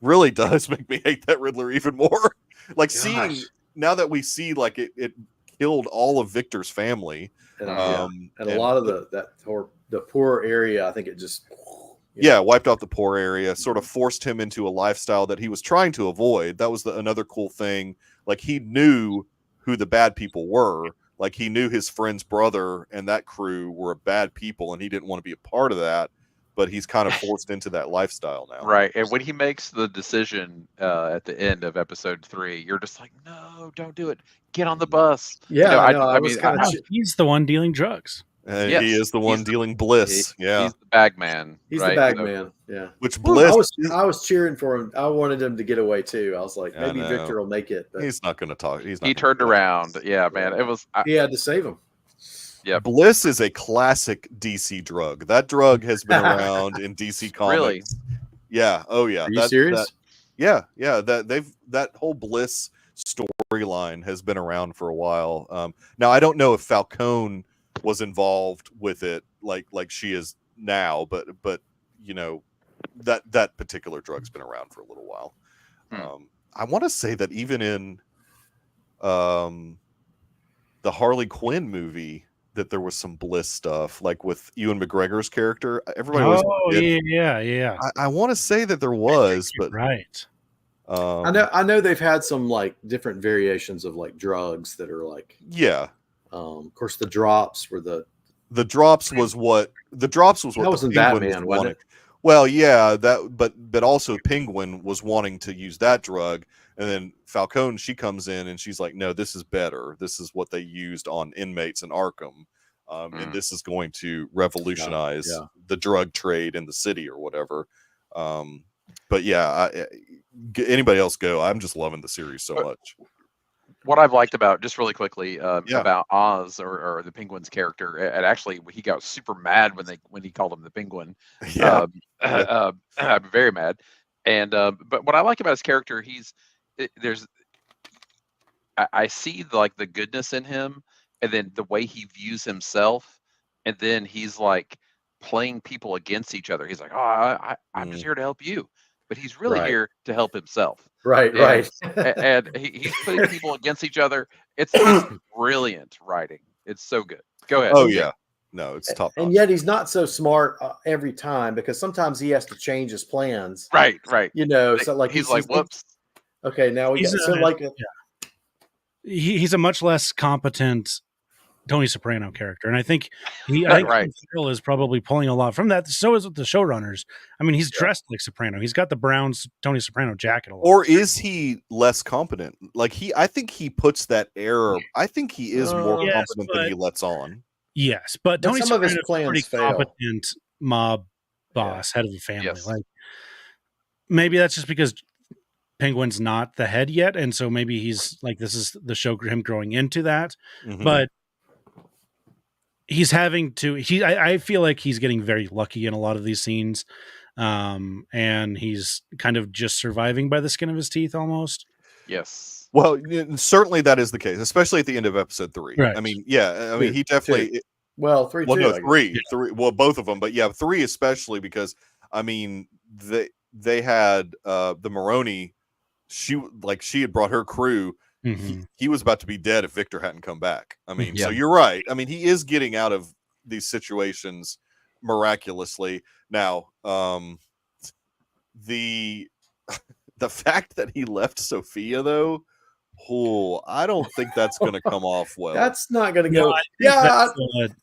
Really does make me hate that Riddler even more. Like seeing now that we see like it killed all of Victor's family, and a lot of the poor area. I think it just wiped out the poor area, sort of forced him into a lifestyle that he was trying to avoid. That was another cool thing. Like he knew who the bad people were. Like he knew his friend's brother and that crew were bad people, and he didn't want to be a part of that. But he's kind of forced into that lifestyle now. Right. And when he makes the decision at the end of episode 3, you're just like, no, don't do it. Get on the bus. Yeah. I mean, he's the one dealing drugs. He is the one dealing bliss. He's the bag man. He's the bag man. Yeah. Which bliss? I was cheering for him. I wanted him to get away too. I was like, maybe Victor will make it. But he's not going to talk. He turned around. Yeah, man. It was. He had to save him. Yeah. Bliss is a classic DC drug. That drug has been around in DC Comics. Really? Yeah. Oh yeah. Are you serious? That whole Bliss storyline has been around for a while. Now I don't know if Falcone was involved with it like she is now, but you know that particular drug's been around for a little while. I want to say that even in the Harley Quinn movie that there was some Bliss stuff, like with Ewan McGregor's character. Everybody was yeah. I want to say that there was, but right. I know they've had some like different variations of like drugs that are like of course the drops were the drops was what that wasn't Batman, was it? Well, yeah, but also Penguin was wanting to use that drug, and then Falcone, she comes in and she's like, no, this is better. This is what they used on inmates in Arkham. and this is going to revolutionize the drug trade in the city or whatever. But yeah, anybody else go? I'm just loving the series so much. What I've liked about, just really quickly, about Oz or the Penguin's character, and actually he got super mad when he called him the Penguin. I'm very mad. And but what I like about his character, I see like the goodness in him, and then the way he views himself, and then he's like playing people against each other. He's like, oh, I'm just here to help you, but he's really here to help himself. Right. And he's putting people against each other. It's brilliant writing. It's so good. Go ahead. Oh yeah. No, it's top. And yet he's not so smart every time, because sometimes he has to change his plans. Right. You know, so like he's like, whoops. Okay, now he's a much less competent Tony Soprano character, and I think Farrell is probably pulling a lot from that. So is with the showrunners. I mean, he's dressed like Soprano. He's got the brown Tony Soprano jacket. Or is he less competent? Like I think he puts that air. I think he is more competent than he lets on. Yes, but Tony Soprano is a pretty competent mob boss, head of the family. Yes. Like, maybe that's just because Penguin's not the head yet, and so maybe he's like, this is the show, him growing into that. But he's having to. I feel like he's getting very lucky in a lot of these scenes, and he's kind of just surviving by the skin of his teeth, almost. Yes. Well, certainly that is the case, especially at the end of episode 3. Right. I mean, he definitely. Well, 3. Well, no, 3. 3. Well, both of them, but 3 especially, because I mean, they had the Maroney. She had brought her crew. He was about to be dead if Victor hadn't come back. I mean, so you're right. I mean, he is getting out of these situations miraculously. Now, the fact that he left Sophia, though, I don't think that's going to come off well. That's not going to go.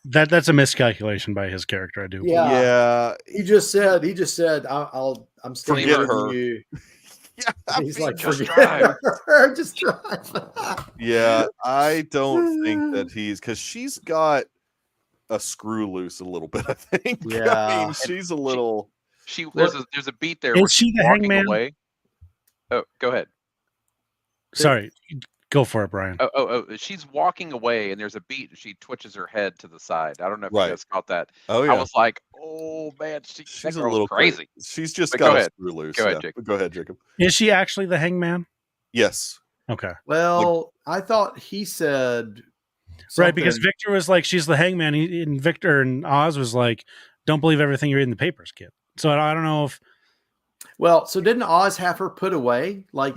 That's a miscalculation by his character. I do. Yeah. He just said, I'm still forget her. You. He's like, just drive. Just drive. Yeah, I don't think that because she's got a screw loose a little bit. I think. Yeah, I mean, she's a little. There's a beat there. Is she the hangman? Away. Oh, go ahead. Sorry, go for it, Brian. Oh! She's walking away, and there's a beat. And she twitches her head to the side. I don't know if you guys caught that. Oh yeah. I was like, oh man, she's a little crazy. She's just got a screw loose. Go ahead, Jacob. Go ahead, Jacob. Is she actually the hangman? Yes. Okay. Well, I thought he said right, because Victor was like, she's the hangman, and Victor and Oz was like, don't believe everything you read in the papers, kid. So I don't know if. Well, so didn't Oz have her put away? Like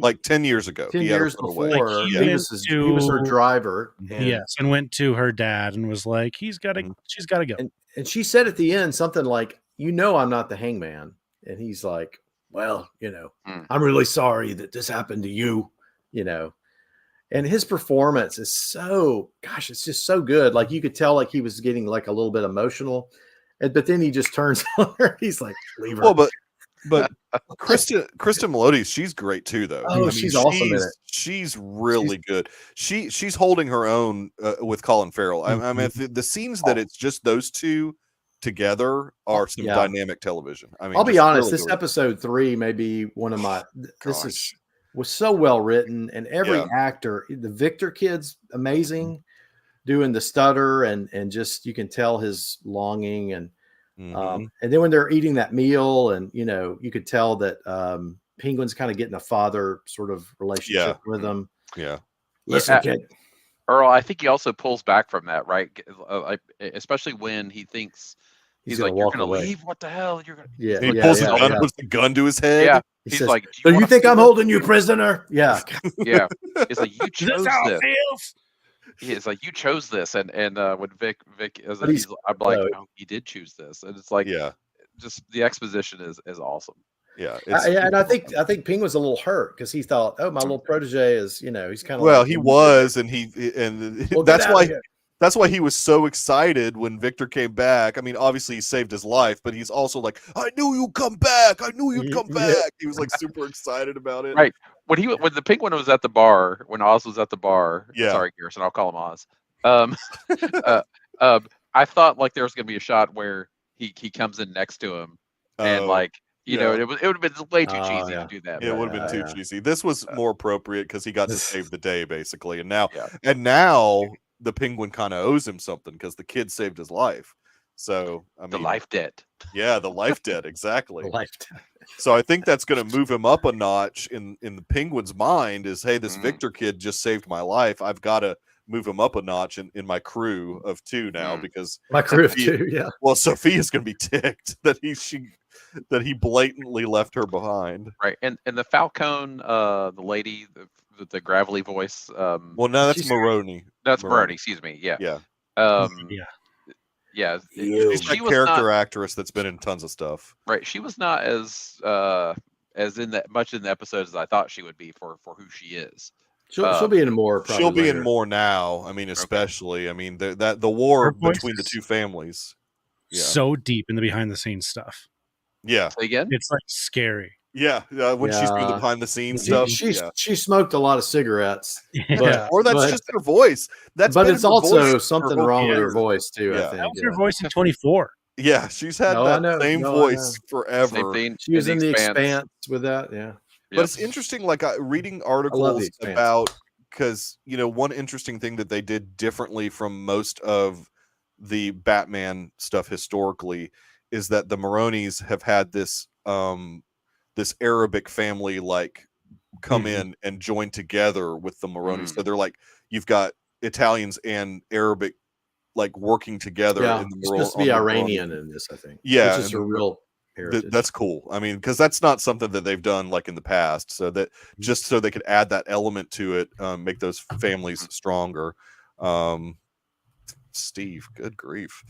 like 10 years ago. 10 years before, like he was her driver. And went to her dad and was like, she's got to go. And she said at the end something like, I'm not the hangman. And he's like, well, I'm really sorry that this happened to you, And his performance is it's just so good. Like you could tell like he was getting like a little bit emotional. But then he just turns on her. He's like, leave her. Well, but Kristen Melodi's, she's great too, though. Oh, she's awesome in it. She's really good. She's holding her own with Colin Farrell. I mean, the scenes that it's just those two together are some dynamic television. I mean, I'll be honest. This episode 3 may be one of my. Was so well written, and every actor, the Victor kid's amazing, doing the stutter and just you can tell his longing and. And then when they're eating that meal and, you could tell that Penguin's kind of getting a father sort of relationship with them. Yeah. Listen, kid. Earl, I think he also pulls back from that, right? Especially when he thinks he's like, you're going to leave? What the hell? You're going to. He pulls the gun to his head. Yeah. He's like, do you think I'm holding you prisoner? Yeah. Yeah. It's like, you chose this. It's like you chose this, and when Vic I'm like, oh, he did choose this, and it's like, just the exposition is awesome. Yeah, and I think Penguin's a little hurt because he thought, oh, my little protege is, he's kind of he was, and that's why he was so excited when Victor came back. I mean, obviously he saved his life, but he's also like, I knew you'd come back. I knew you'd come back. He was like super excited about it. Right. When the Penguin was at the bar, when Oz was at the bar, sorry, Garrison, I'll call him Oz. I thought like there was gonna be a shot where he comes in next to him, and like you know, it would have been way too cheesy to do that. It would have been too cheesy. This was more appropriate because he got to save the day basically, and now the Penguin kind of owes him something because the kid saved his life. So I mean, the life debt. Yeah, the life debt, exactly. The life debt. So I think that's going to move him up a notch in the Penguin's mind. Is hey, this Victor kid just saved my life. I've got to move him up a notch in my crew of 2 now because my crew of 2, yeah. Well, Sophia's going to be ticked that he blatantly left her behind. Right, and the Falcone, the lady, the gravelly voice. Well, no, that's Maroney. That's Maroney. Excuse me. Yeah. Yeah. Yeah. She's a character actress that's been in tons of stuff. Right. She was not as in that much in the episodes as I thought she would be for who she is. She'll be in more. She'll be in more now. I mean, especially. I mean, the war between the 2 families. Yeah. So deep in the behind the scenes stuff. Yeah. Say again? It's like scary. Yeah, when she's doing the behind the scenes stuff. She smoked a lot of cigarettes. Or that's just her voice. But it's also something wrong with her voice too, I think. That was her voice in 24. Yeah, she's had that same voice forever. She was in the Expanse with that, But it's interesting, like reading articles about, because one interesting thing that they did differently from most of the Batman stuff historically is that the Maronis have had this this Arabic family like come in and join together with the Maronis. So they're like, you've got Italians and Arabic like working together. Yeah, in the it's supposed to be Iranian in this, I think. Yeah, which is a real heritage. That's cool. I mean, because that's not something that they've done like in the past. So that just so they could add that element to it, make those families stronger. Steve, good grief.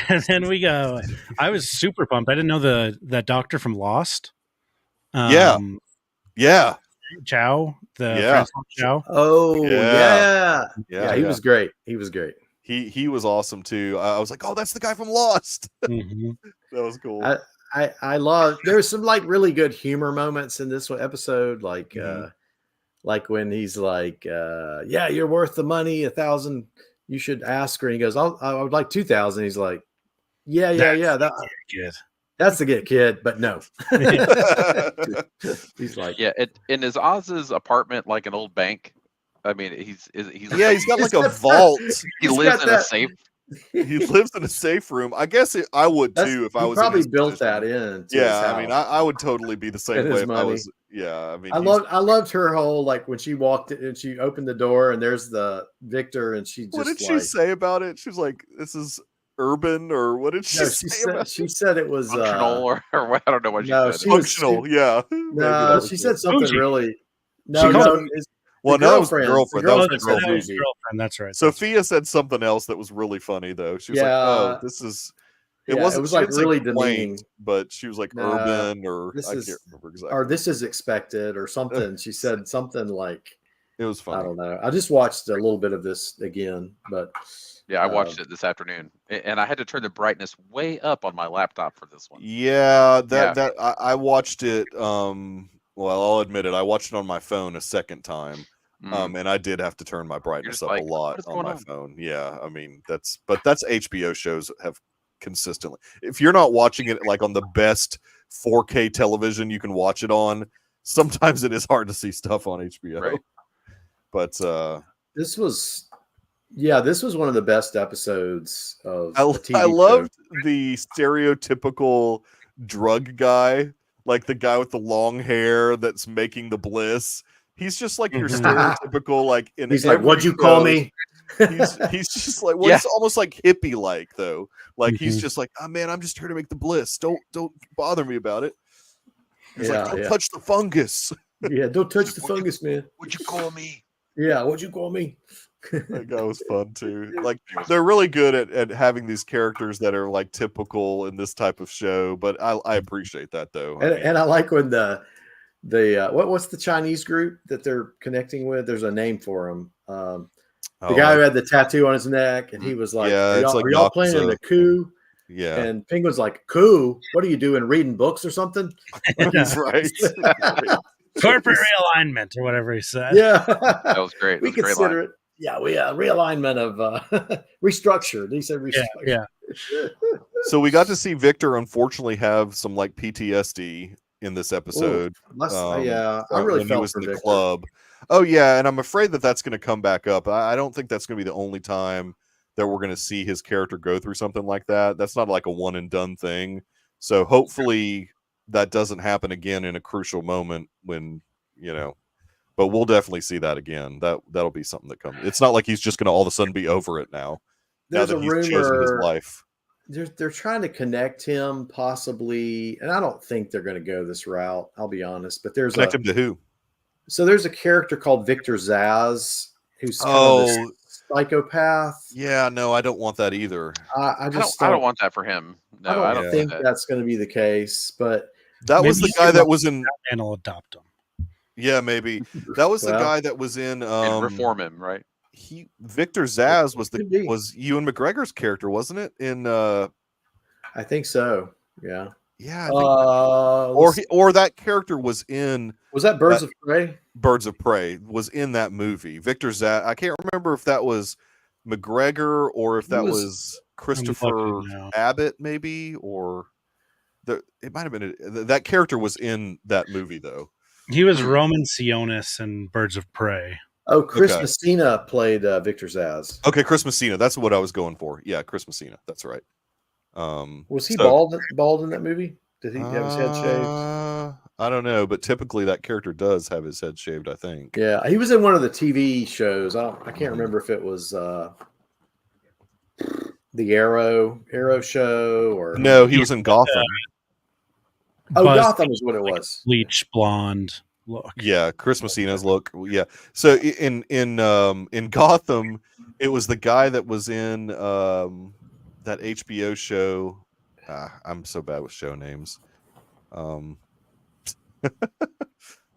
And then we go. I was super pumped. I didn't know that doctor from Lost. Yeah. Chow. Chow. Oh yeah. He was great. He was awesome too. I was like, oh, that's the guy from Lost. That was cool. I love. There's some like really good humor moments in this episode, like when he's like, yeah, you're worth the money, 1,000. You should ask her. And he goes, I would like 2,000. He's like, yeah. That's the kid, but no. He's like, in his Oz's apartment, like an old bank. I mean, he's got like a vault. He lives in a safe. He lives in a safe room. I guess I would too if I was. Probably built that in. Yeah, I mean, I would totally be the same way if I was. Yeah, I mean, I loved her whole like when she walked in and she opened the door and there's the Victor and she just. What did she say about it? She was like, "This is urban," or what did she say? She said it was functional, or what? I don't know what she said. Functional, yeah. No, she said something really. No. Well, no, that was girlfriend. That was the girlfriend. That's right. Sophia said something else that was really funny though. She was like, "Oh, this is." It was like really demeaning, but she was like urban, or I can't remember exactly. Or this is expected, or something. She said something like. It was funny. I don't know. I just watched a little bit of this again, but. Yeah, I watched it this afternoon, and I had to turn the brightness way up on my laptop for this one. Yeah, I watched it. Well, I'll admit it. I watched it on my phone a second time, and I did have to turn my brightness up a lot on my phone. Yeah, I mean that's HBO shows have consistently. If you're not watching it like on the best 4K television you can watch it on, sometimes it is hard to see stuff on HBO. Right. But this was one of the best episodes of. I loved the stereotypical drug guy, like the guy with the long hair that's making the bliss. He's just like your stereotypical, like. He's like, "What'd you call me?" He's just like, well, it's almost like hippie like though. Like he's just like, oh man, I'm just here to make the bliss. Don't bother me about it. He's like, don't touch the fungus. Yeah, don't touch the fungus, man. What'd you call me? Yeah, what'd you call me? That guy was fun too. Like they're really good at having these characters that are like typical in this type of show. But I appreciate that though. And I like when the what's the Chinese group that they're connecting with? There's a name for them. The guy who had the tattoo on his neck, and he was like, "Are y'all playing in the coup?" Yeah. And Penguin's like, "Coup? What are you doing? Reading books or something?" He's right. Corporate realignment or whatever he said. Yeah, that was great. We consider it. Yeah, we realignment of restructured. He said restructured. Yeah. So we got to see Victor unfortunately have some like PTSD in this episode. I really when felt he was for in the Victor. club. Oh yeah, and I'm afraid that that's going to come back up. I don't think that's going to be the only time that we're going to see his character go through something like that. That's not like a one and done thing. So hopefully that doesn't happen again in a crucial moment when, you know, but we'll definitely see that again. That'll be something that comes. It's not like he's just going to all of a sudden be over it now. There's Now that a he's chosen his rumor life. they're trying to connect him possibly, and I don't think they're going to go this route. I'll be honest, but Connect him to who? So there's a character called Victor Zaz who's kind of this psychopath. Yeah, no, I don't want that either. I don't want that for him. No, I don't think that's going to be the case. But that was the guy that was in. And will adopt him. Yeah, maybe that was the guy that was in. And reform him, right? Victor Zaz was Ewan McGregor's character, wasn't it? In I think so. Yeah. Yeah. I think or that character was in. Was that Birds of Prey? Birds of Prey was in that movie. Victor Zaz. I can't remember if that was McGregor or if that was Christopher Abbott, maybe, or it might have been. That character was in that movie, though. He was Roman Sionis in Birds of Prey. Oh, Chris Messina played Victor Zaz. Okay, Chris Messina. That's what I was going for. Yeah, Chris Messina. That's right. Was he bald in that movie? Did he have his head shaved? I don't know, but typically that character does have his head shaved, I think. Yeah, he was in one of the TV shows. I can't remember if it was the Arrow show or no, he was in Gotham. Gotham is what it was. Bleach blonde look. Yeah, Chris Messina's look. Yeah. So in Gotham, it was the guy that was in that HBO show. I'm so bad with show names.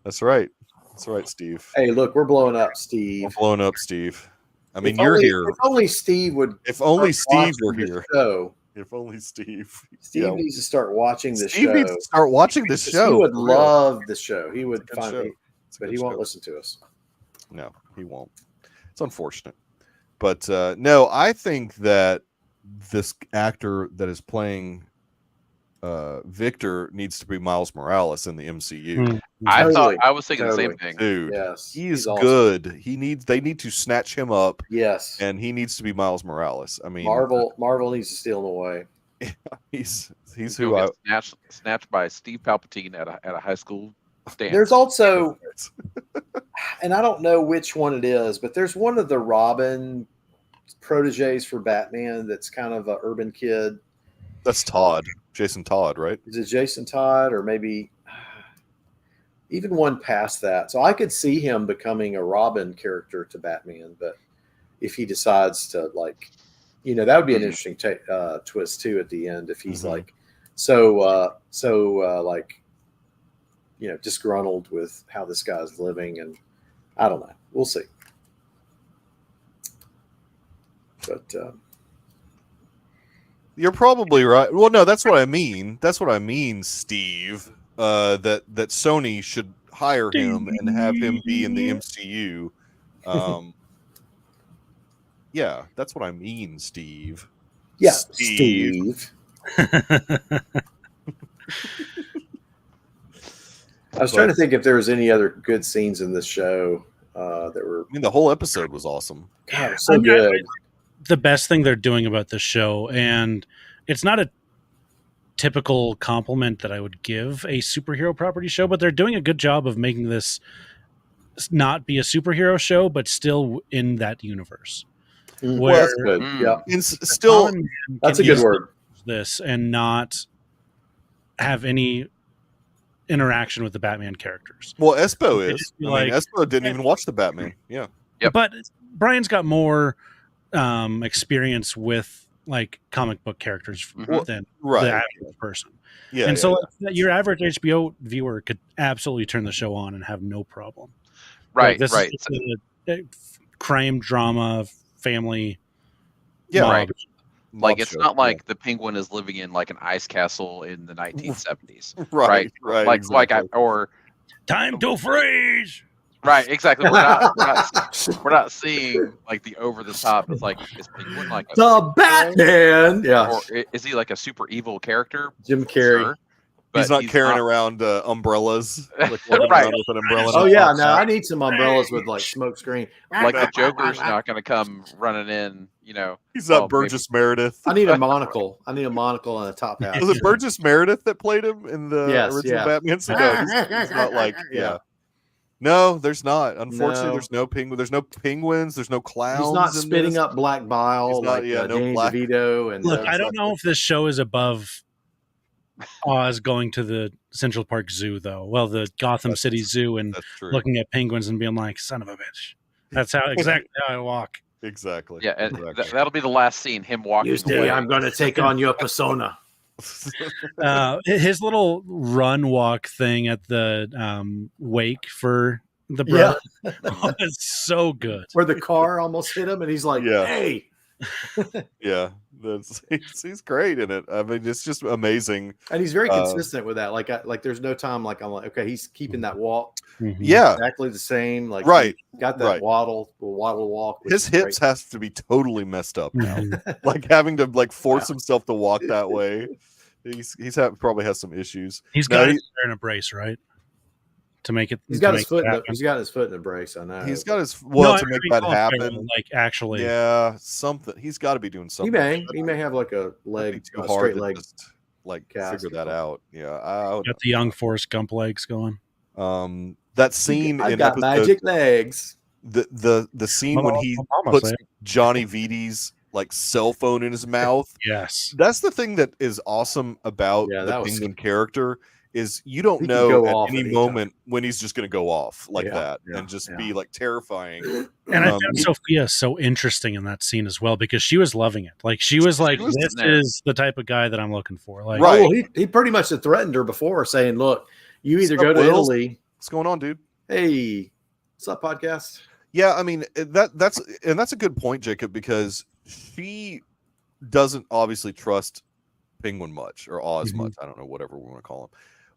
That's right. That's right, Steve. Hey, look, we're blowing up, Steve. We're blowing up, Steve. I mean, you're here. If only Steve would. If only Steve were here. Show. If only Steve. Steve needs to start watching this show. Steve needs to start watching this show. He would love the show. He would find it, but he won't listen to us. No, he won't. It's unfortunate. But no, I think that this actor that is playing Victor needs to be Miles Morales in the MCU. I was thinking the same thing. Dude, yes, he's good. Awesome. They need to snatch him up. Yes. And he needs to be Miles Morales. I mean, Marvel needs to steal him away. He's who I snatched by Steve Palpatine at a high school stand. There's also and I don't know which one it is, but there's one of the Robin proteges for Batman that's kind of an urban kid. That's Todd. Jason Todd, right? Is it Jason Todd or maybe even one past that? So I could see him becoming a Robin character to Batman, but if he decides to that would be an interesting twist too at the end. If he's disgruntled with how this guy's living, and I don't know. We'll see. But you're probably right. Well, no, that's what I mean. That's what I mean, Steve. That Sony should hire him and have him be in the MCU. Yeah, that's what I mean, Steve. Yeah, Steve. I was trying to think if there was any other good scenes in this show that were. I mean, the whole episode was awesome. God, so good. The best thing they're doing about this show, and it's not a typical compliment that I would give a superhero property show, but they're doing a good job of making this not be a superhero show, but still in that universe. Well, that's good. Yeah, it's still that's a good word. This and not have any interaction with the Batman characters. Well, Espo is. Espo didn't even watch the Batman. Yeah. Yep. But Brian's got more experience with like comic book characters than the average person. Yeah. And your average HBO viewer could absolutely turn the show on and have no problem. Right. Like, right. A crime drama family. Yeah. Mob. Right. Like it's not like the Penguin is living in like an ice castle in the 1970s. Right. Like exactly. or time to freeze. Right, exactly. We're not seeing like the over the top. It's like, is Penguin like a The superhero? Batman. Yeah. Or is he like a super evil character? Jim Carrey. Sure, He's but not carrying around umbrellas, like walking Right. around with an umbrella. Oh and a yeah, top no, hat. I need some umbrellas with like smoke screen. Like the Joker's not going to come running in, you know. He's well, not Burgess Meredith. I need a monocle. I need a monocle and a top hat. Was it Burgess Meredith that played him in the Yes, original yeah. Batman? So no, he's not like No, there's not. Unfortunately, No. there's no penguin. There's no penguins. There's no clowns. He's not in spitting this. up black bile He's not- like yeah, no Danny black- DeVito. And Look, I don't know if this show is above Oz going to the Central Park Zoo, though. Well, the Gotham City Zoo, and That's true. looking at penguins and being like, "Son of a bitch." That's how exactly how I walk. Exactly. Yeah, and Exactly. that'll be the last scene. Him walking away. I'm going to take on your persona. His little run walk thing at the wake for the brother was so good. Where the car almost hit him, and he's like, Yeah. "Hey." Yeah, he's great in it. I mean, it's just amazing. And he's very consistent with that. Like there's no time. Like I'm like, okay, he's keeping that walk Yeah, exactly the same. Like right. he got that Right. waddle walk. which His is hips great. has to be totally messed up now. Mhm. Like having to like force himself to walk that way. Probably has some issues. He's No, got he- his in a brace, right? To make it. He's to got make his foot. it happen. He's got his foot in a brace. I know. He's got his No, well I to make mean, that oh, fair, happen. like actually. Yeah, something. He's got to be doing something. He may have like a It'd be leg, too a hard straight to leg. just, like cast figure or that something. out. Yeah, I would, Got the young Forrest Gump legs going. that scene I've in got episode magic legs. the scene when he Mama puts said. Johnny Vidi's like cell phone in his mouth. Yes. That's the thing that is awesome about Yeah, the that was- Penguin character is you don't He can know go at off any at any moment when he's just going to go off like Yeah, that yeah, and just yeah. be like terrifying. And I Um, found Sophia so interesting in that scene as well because she was loving it. Like she was like, was "This sitting there. is the type of guy that I'm looking for." Like, Right. Oh, well, he pretty much had threatened her before, saying, "Look, you either What's go up, to Wills? Italy. What's going on, dude? Hey, what's up, podcast? Yeah, I mean that's a good point, Jacob, because she doesn't obviously trust Penguin much or Oz Mhm. much. I don't know, whatever we want to call him.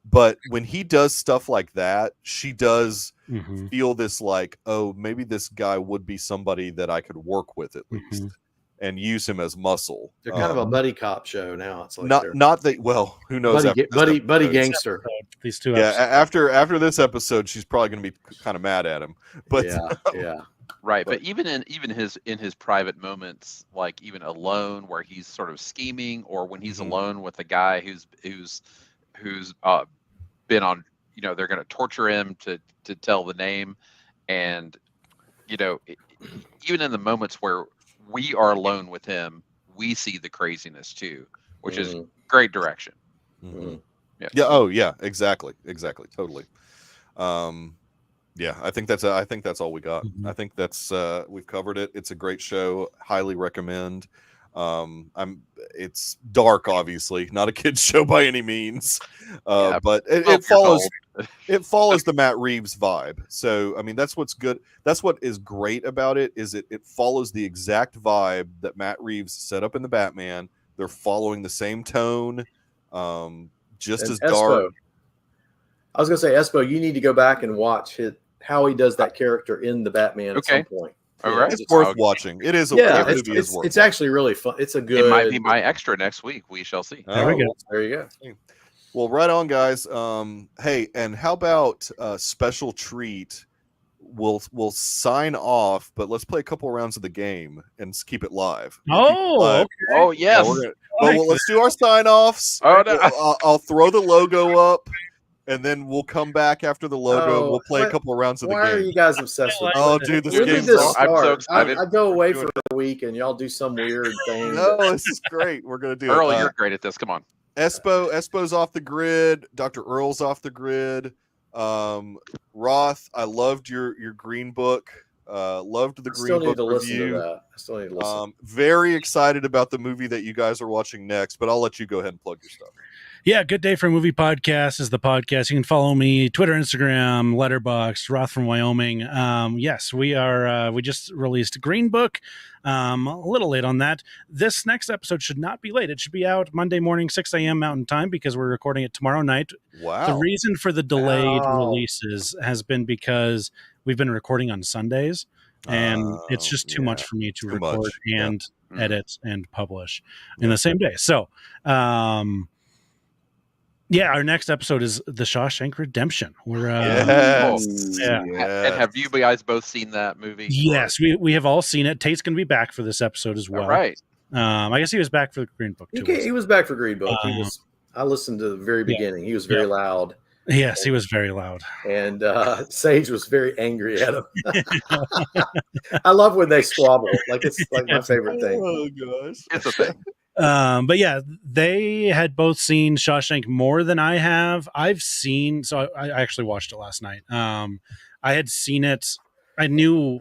But when he does stuff like that, she does Mhm. feel this like, oh, maybe this guy would be somebody that I could work with at least and use him as muscle. They're kind of a buddy cop show now. It's like they're not that well, who knows? buddy, after this buddy episode. gangster. These two. Yeah, episodes. after this episode, she's probably going to be kind of mad at him. But yeah. Right, but even in his private moments, like even alone, where he's sort of scheming, or when he's Mhm. alone with a guy who's been on, they're going to torture him to tell the name, and even in the moments where we are alone with him, we see the craziness too, which is great direction. Mhm. Yeah. Yeah. Oh, yeah. Exactly. Totally. Yeah. I think that's all we got. Mhm. I think that's we've covered it. It's a great show. Highly recommend. It's dark, obviously, not a kid's show by any means, Yeah, but it 12 years follows. old. It follows the Matt Reeves vibe. So, I mean, that's what's good. That's what is great about it is it follows the exact vibe that Matt Reeves set up in the Batman. They're following the same tone, just And as dark. I was gonna say, Espo, you need to go back and watch how he does that character in the Batman Okay. at some point. All Yeah, right. It's worth watching. It is. Yeah, the movie is worth it's actually really fun. It's a good. It might be my extra next week. We shall see. There we go. There you go. Well, right on, guys. Hey, and how about a special treat? We'll sign off, but let's play a couple rounds of the game and keep it live. We'll keep it Oh, live. okay. Oh Yeah, yes. well, let's do our sign offs. Oh no. I'll throw the logo up, and then we'll come back after the logo. and Oh, we'll play a what- couple of rounds of the Why are game. you guys obsessed with? Oh, dude, this When did game's this awesome. I'm so start? excited. I go away for a week and y'all do some weird thing. No, this is great. We're gonna do Earl, it. you're great at this. Come on. Espo's off the grid. Dr. Earl's off the grid. Roth, I loved your green book. Loved the I still green need book to listen to review. that. I still need to listen. Very excited about the movie that you guys are watching next, but I'll let you go ahead and plug your stuff. Yeah, Good Day for a Movie Podcast is the podcast. You can follow me, Twitter, Instagram, Letterboxd, Roth from Wyoming. Yes, we are. We just released Green Book. A little late on that. This next episode should not be late. It should be out Monday morning, 6 a.m. Mountain Time, because we're recording it tomorrow night. Wow. The reason for the delayed releases has been because we've been recording on Sundays, and it's just too much for me to record and edit and publish in the same day. So, yeah, our next episode is The Shawshank Redemption. We're And have you guys both seen that movie? Yes, we have all seen it. Tate's going to be back for this episode as well. All right. I guess he was back for the Green Book too. He was back for Green Book. I listened to the very beginning. He was very loud. Yes, he was very loud. And Sage was very angry at him. I love when they squabble. Like, it's like my favorite thing. Oh gosh, It's a thing. But yeah, they had both seen Shawshank more than I have. I actually watched it last night. I had seen it. I knew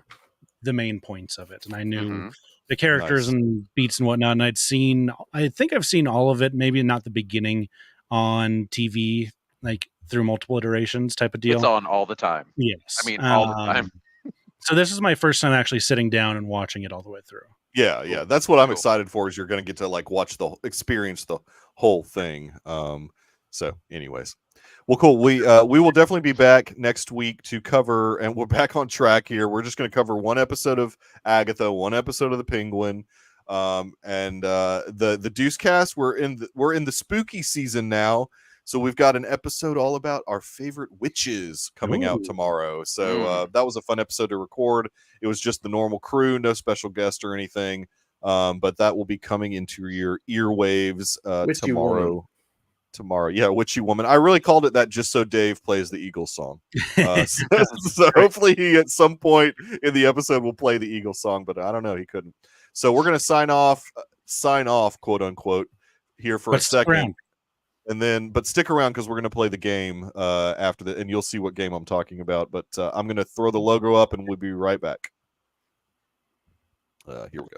the main points of it, and I knew the characters and beats and whatnot. And I think I've seen all of it, maybe not the beginning on TV, like through multiple iterations type of deal. It's on all the time. Yes. I mean, all the time. So this is my first time actually sitting down and watching it all the way through. Yeah, that's what I'm excited for. Is you're going to get to like experience the whole thing. So, anyways, well, cool. We will definitely be back next week to cover, and we're back on track here. We're just going to cover one episode of Agatha, one episode of The Penguin, and the Deucecast. We're in the spooky season now. So we've got an episode all about our favorite witches coming out tomorrow. So that was a fun episode to record. It was just the normal crew, no special guest or anything. But that will be coming into your earwaves tomorrow. Tomorrow. Yeah, Witchy Woman. I really called it that just so Dave plays the Eagles song. So hopefully he at some point in the episode will play the Eagles song, but I don't know. He couldn't. So we're going to sign off, quote unquote, here for a second. But stick around because we're going to play the game after and you'll see what game I'm talking about. But I'm going to throw the logo up and we'll be right back. Here we go.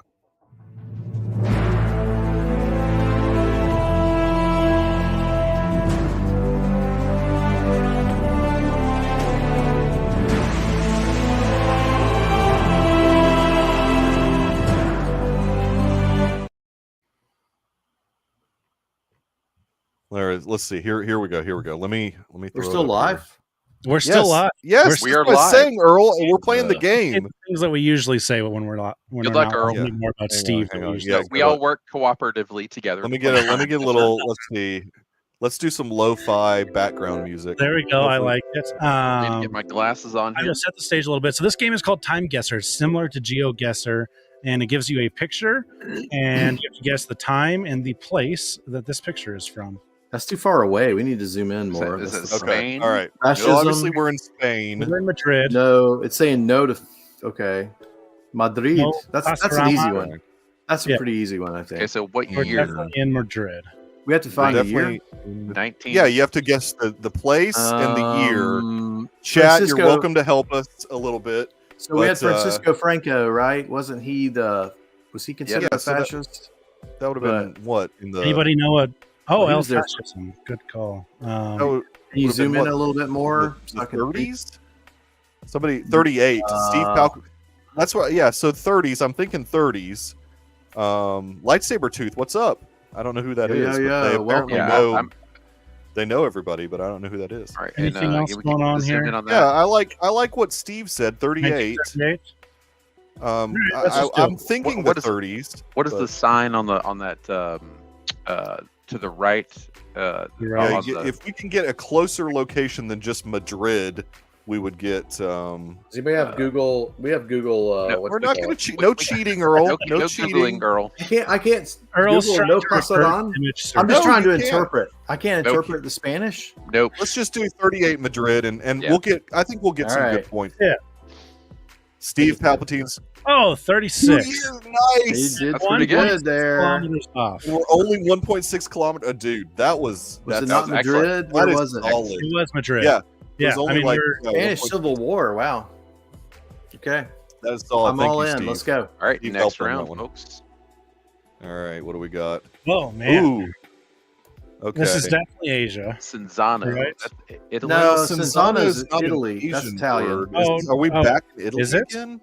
All right, let's see. Here we go. Let me. We're still live. We're still live. Yes, we are live. Saying, Earl, we're playing the game. Things that we usually say when we're not. Good luck, Earl. More about Steve. We all work cooperatively together. Let me get a little. Let's see. Let's do some lo-fi background music. There we go. I like it. I need to get my glasses on. I just set the stage a little bit. So this game is called Time Guesser. It's similar to GeoGuessr, and it gives you a picture, and you have to guess the time and the place that this picture is from. That's too far away. We need to zoom in more. Is it Okay. Spain? All right. Fascism. Well, obviously, we're in Spain. We're in Madrid. No, it's saying no to. Okay, Madrid. No, that's an easy one. That's a pretty easy one, I think. Okay, so what We're year? definitely in Madrid. We have to find the year. 19. Yeah, you have to guess the place and the year. Chat, Francisco, you're welcome to help us a little bit. So we had Francisco Franco, right? Wasn't he was he considered a fascist? That would have been what in the. Anybody know what? Oh, he El was there. Fascism. Good call. Can you zoom in a little bit more? The 30s? Somebody 38. Steve Palco. That's what. Yeah. So 30s. I'm thinking 30s. Lightsaber Tooth. What's up? I don't know who that is. Yeah. They apparently know. I'm, They know everybody, but I don't know who that is. All right. Anything else going on here? Yeah, I like what Steve said. 38. 1938? I'm thinking the 30s. What is the sign on that to the right? If we can get a closer location than just Madrid, we would get. Does anybody have Google? We have Google. No, we're not going to cheat. No cheating, Earl. No cheating, Earl. I can't. Earl's Google no pasaran. I'm just trying to interpret. I can't interpret the Spanish. Nope. Let's just do 38 Madrid, and we'll get. I think we'll get some good points. Yeah. Steve Palpatine's. Oh, 36. Nice. He did That's pretty good there. Kilometers off. We're only 1.6 kilometers. Dude, that was. Was it not Madrid? Where was it? It was Madrid. Yeah. Yeah. I mean, Spanish Civil War. Wow. Okay. That is all. I'm all in. Steve. Let's go. All right. Steve next round, folks. All right. What do we got? Oh man. Ooh. Okay. This is definitely Asia. Cinzano. Right. That's Italy. No, Cinzano Cinzano's not an Italy. That's Asian Italian. word. Oh, Are we back in Italy is it? again?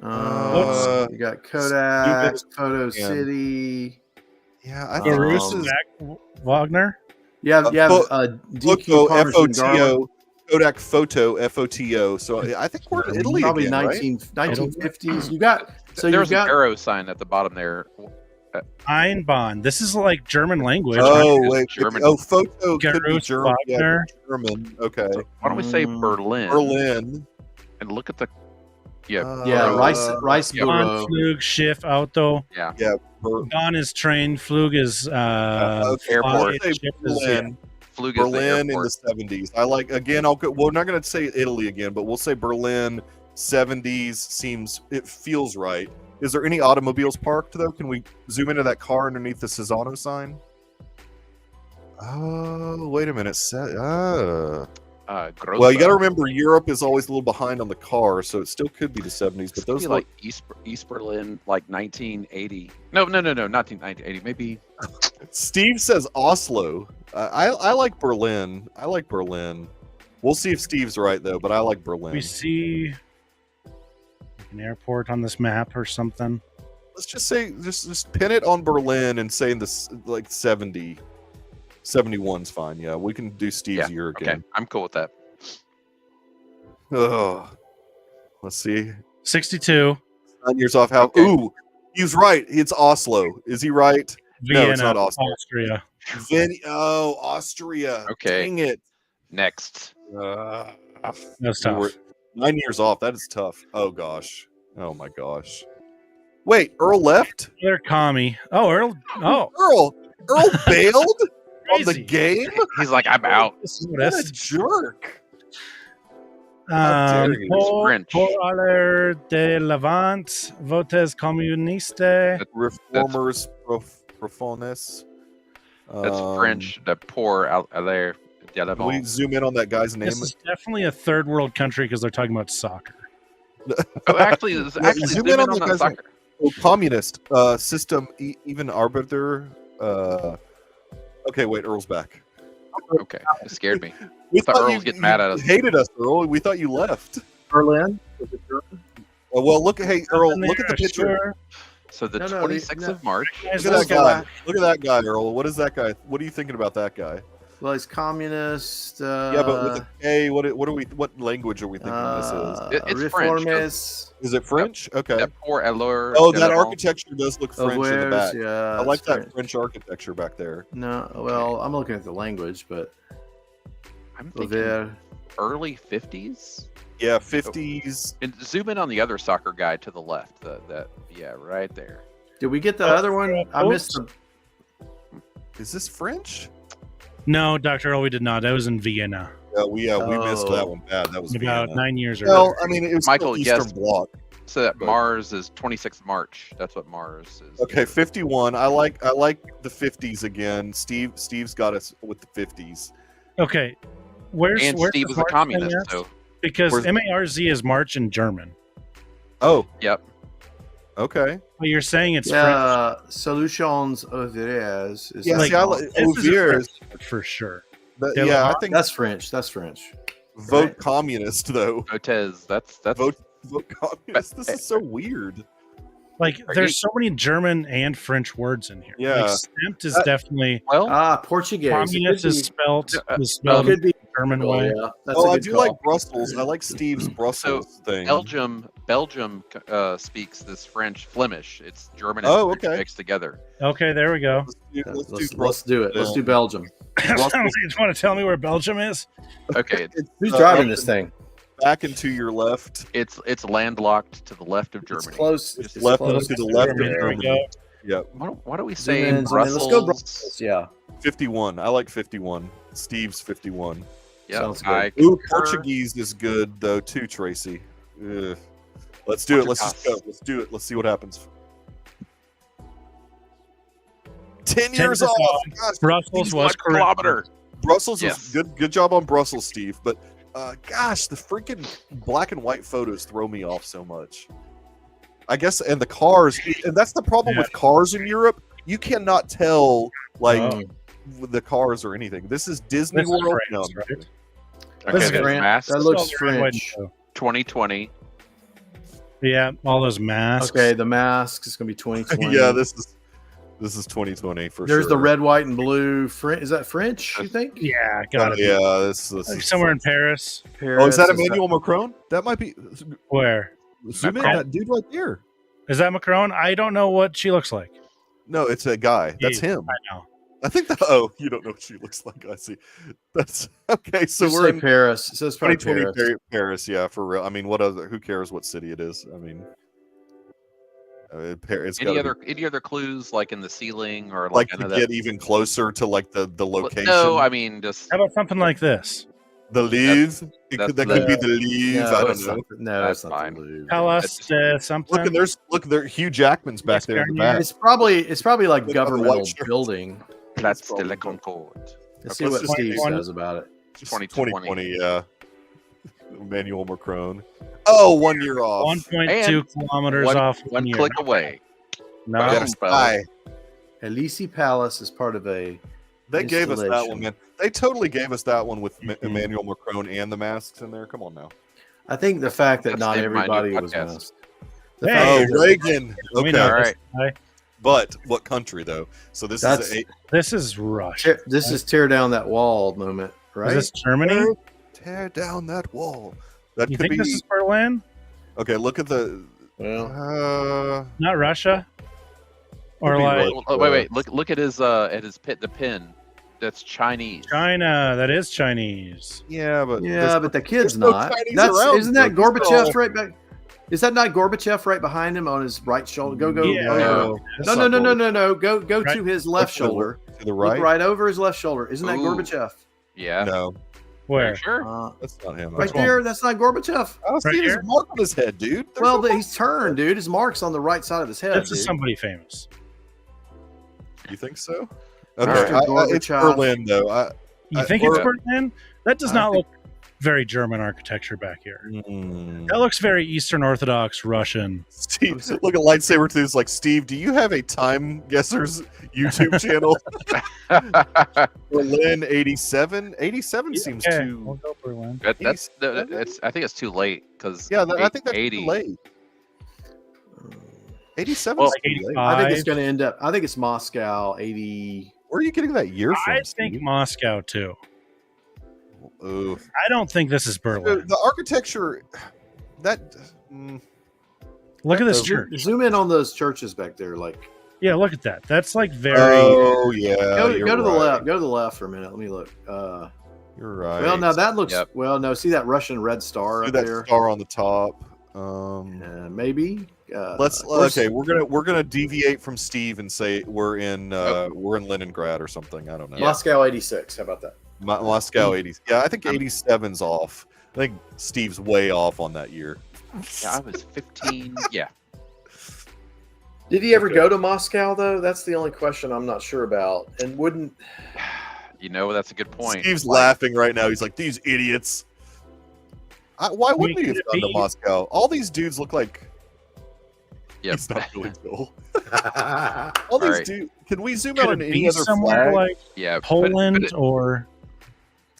You got Kodak, Photo City. Yeah, I think Garus this is Wagner. You have DQ Photo, Parmesan garlic. FOTO, Kodak Photo, FOTO. So I think we're in Italy Probably again, right? 1950s. You got There's an arrow sign at the bottom there. Einbahn. This is like German language. Oh wait, German. photo could be Garus German. Yeah, Wagner. German. Okay, Why don't we say Berlin? Berlin. And look at the Rice Bureau. Flug, Schiff, Auto. Bahn is train. Flug is airport. I'll say Berlin. Flug is the Berlin in the airport. 70s. I like again. We're not going to say Italy again, but we'll say Berlin. 70s it feels right. Is there any automobiles parked though? Can we zoom into that car underneath the Cesano sign? Oh, wait a minute. Well, you got to remember Europe is always a little behind on the car, so it still could be the 70s. But those like East Berlin, like 1980. No, not 1980. Maybe. Steve says Oslo. I like Berlin. I like Berlin. We'll see if Steve's right though, but I like Berlin. We see an airport on this map or something. Let's just say just pin it on Berlin and say this like 70. 71's fine. Yeah, we can do Steve's year again. Okay, I'm cool with that. Oh, let's see. 62. 9 years off. How? Okay. Ooh, he's right. It's Oslo. Is he right? Vienna, no, it's not Oslo. Austria. Austria. Okay. Dang it. Next. That's tough. 9 years off. That is tough. Oh gosh. Oh my gosh. Wait, Earl left? They're commie. Oh, Earl. Oh, Earl bailed on the Crazy. game? He's like, I'm out. What a jerk. How dare you. Pour French. aller de Levant, votes communiste. Reformers profones. That's French. The poor aller de Can we Levant. zoom in on that guy's name? This is definitely a third world country because they're talking about soccer. Oh, actually, zoom in on the that guy's soccer. Oh, communist system, even arbiter. Okay, wait, Earl's back. Okay, it scared me. We thought Earl was getting mad at us. Hated us, Earl. We thought you left. Berlin. Well, look, hey, Earl, look at the picture. Sure. So the 26th of March. Look at that guy. Look at that guy, Earl. What is that guy? What are you thinking about that guy? Well, he's communist. Yeah, but with a K, what language are we thinking this is? It's French. Is it French? Okay. That poor aller. Oh, de that Levant. architecture does look French in the back. Yeah, I like that French. French architecture back there. No, well, I'm looking at the language, but I'm thinking Lever. early 50s. Yeah, 50s. And zoom in on the other soccer guy to the left. Right there. Did we get the other one? I missed the. Is this French? No, Dr. Earl, we did not. That was in Vienna. Yeah, we missed that one bad. That was About Vienna. 9 years Well, earlier. I mean, it was Michael, still Eastern yes. Bloc. So that But- Mars is 26th March. That's what Mars is. Okay, 51. I like the 50s again. Steve's got us with the 50s. Okay. Where's And where's Steve the was a March communist, thing at? so Because Where's- MARZ is March in German. Oh, yep. okay. But you're saying it's French. Yeah, Solutions Ouvrières is Yeah, Like, see, I like This is a Ouvriers. French for sure. But, Yeah, yeah, I think that's French. That's French. vote right. communist though. Votez. That's Vote communist. This is so weird. Like, Are there's you- so many German and French words in here. Yeah. Like, stamped is That- definitely well. Portuguese. communist is spelled It spelled could be the German way. Yeah, that's Oh, a I good do call. like Brussels. I like Steve's Brussels thing. Belgium speaks this French Flemish. It's German and Oh, French okay. mixed together. Okay, there we go. Let's do it. Let's do Belgium. You want to tell me where Belgium is? Okay, Who's driving this thing? Back and to your left. it's landlocked to the left of It's Germany. close. It's It's left close. to the left of There we Germany. go. Yep. Why don't we Zoom say in, zoom in. Brussels? Let's go Brussels. Yeah. 51. I like 51. Steve's 51. Yeah, Sounds good. I Ooh, concur. Portuguese is good though too, Tracy. Ugh. Let's do it. Let's just go. Let's do it. Let's see what happens. 10 years off. Gosh, Brussels Steve's was like correct. Kilometer. Brussels Yes. is good. Good job on Brussels, Steve. But gosh, the freaking black and white photos throw me off so much. I guess, and the cars, and that's the problem Yeah. with cars in Europe. You cannot tell like with the cars or anything. This is Disney This is World. France, No, right? Okay, That's there's Fran- masks. that looks This is all the red, white, French. and blue. 2020. Yeah, all those masks. Okay, the mask is going to be 2020. yeah, this is 2020 for There's sure. the red, white, and blue. Is that French? You think? Yeah, got it. Yeah, this Like is somewhere in Paris. Oh, is that Emmanuel Macron? That might be. Where Zoom in Macron. that dude right there. is that? Macron? I don't know what she looks like. No, it's a guy. That's Yeah, him. I know. I think that. Oh, you don't know what she looks like. I see. That's okay. So So we're in Paris. It says probably 2020 Paris. Paris. Yeah, for real. I mean, what other? Who cares what city it is? I mean, Paris. Any other clues like in the ceiling or Like I to know get even closer to like the location. No, I mean just How about something like this? the Louvre. that's That could be the Louvre. I don't it's know. not- no, That's it's not fine. the Louvre. Tell us something. Look, and there's Hugh Jackman's back there in the Garnier. back. It's probably like Look on the governmental white shirt. building. Place de probably la good. Concorde. Let's see Let's what just Steve say- says about it. 2020. Yeah. Emmanuel Macron. Oh, 1 year off. 1.2 kilometers off. One year. click away. No, Boom. Yes, hi. Elysee Palace is part of a. They gave us that installation. one, man. They totally gave us that one with Mhm. Emmanuel Macron and the masks in there. Come on now. I think the fact that That's not the name of my new everybody was podcast. masked. The Hey. fact Oh, that- Reagan. We Okay. know All right. this guy. But what country though? So this That's- is This is Russia. This is tear down that wall moment, right? Is this Germany? tear down that wall. That You could think be. this is Berlin? Okay, look at the. Well, Not Russia? Or Could be like Russia. Wait. Look at his pit. The pin. That's Chinese. China? That is Chinese. Yeah, but yeah, but the kid's there's no not. Chinese That's around, isn't that though. Gorbachev's right back? Is that not Gorbachev right behind him on his right shoulder? Go. Yeah. over. that's No, not no. Go Right. to his left shoulder. to the Look right. right over his left shoulder. Isn't that Ooh. Gorbachev? Yeah. No, Where? Sure. that's not him. Right there. That's not Gorbachev. I don't Right see his here? mark on his head, dude. There's Well, no- he's turned, dude. His mark's on the right side of his head. This is dude. somebody famous. you think so? All Okay, right. it's Gorbachev. Berlin though. You think it's or- Berlin? That does I not think- look very German architecture back here. Mm. That looks very Eastern Orthodox Russian. Steve, look at lightsaber too. It's like, Steve, do you have a time guessers YouTube channel? Berlin 87. 87 seems Okay, too. we'll go Berlin. That's. I think it's too late because Yeah, I think that's 80. too late. 87 Well, is too late. I think it's 85. going to end up. I think it's Moscow 80. Where are you getting that year from? I think Steve? Moscow too. Ooh. I don't think this is Berlin. The architecture, that. Look at this Zoom- church. Zoom in on those churches back there. Like, Yeah, look at that. That's like very. Oh yeah. go you're to the right. left. Go to the left for a minute. Let me look. You're right. Well, now that looks. Yep. Well, no. See that Russian red star See up that there? star on the top. Maybe. Let's where's- okay. We're gonna deviate from Steve and say we're in Leningrad or something. I don't know. Moscow 86. How about that? Moscow 80s. Yeah, I think 87's off. I think Steve's way off on that year. Yeah, I was 15. Yeah. Did he ever Okay. go to Moscow though? That's the only question I'm not sure about. And wouldn't You know, that's a good point. Steve's Like, laughing right now. He's like, these idiots. Why wouldn't he have could gone to be- Moscow? All these dudes look like Yep. he's not really cool. yeah, All these right. dudes. Can we zoom Could out it on any be other somewhere flag? like Yeah. Poland but or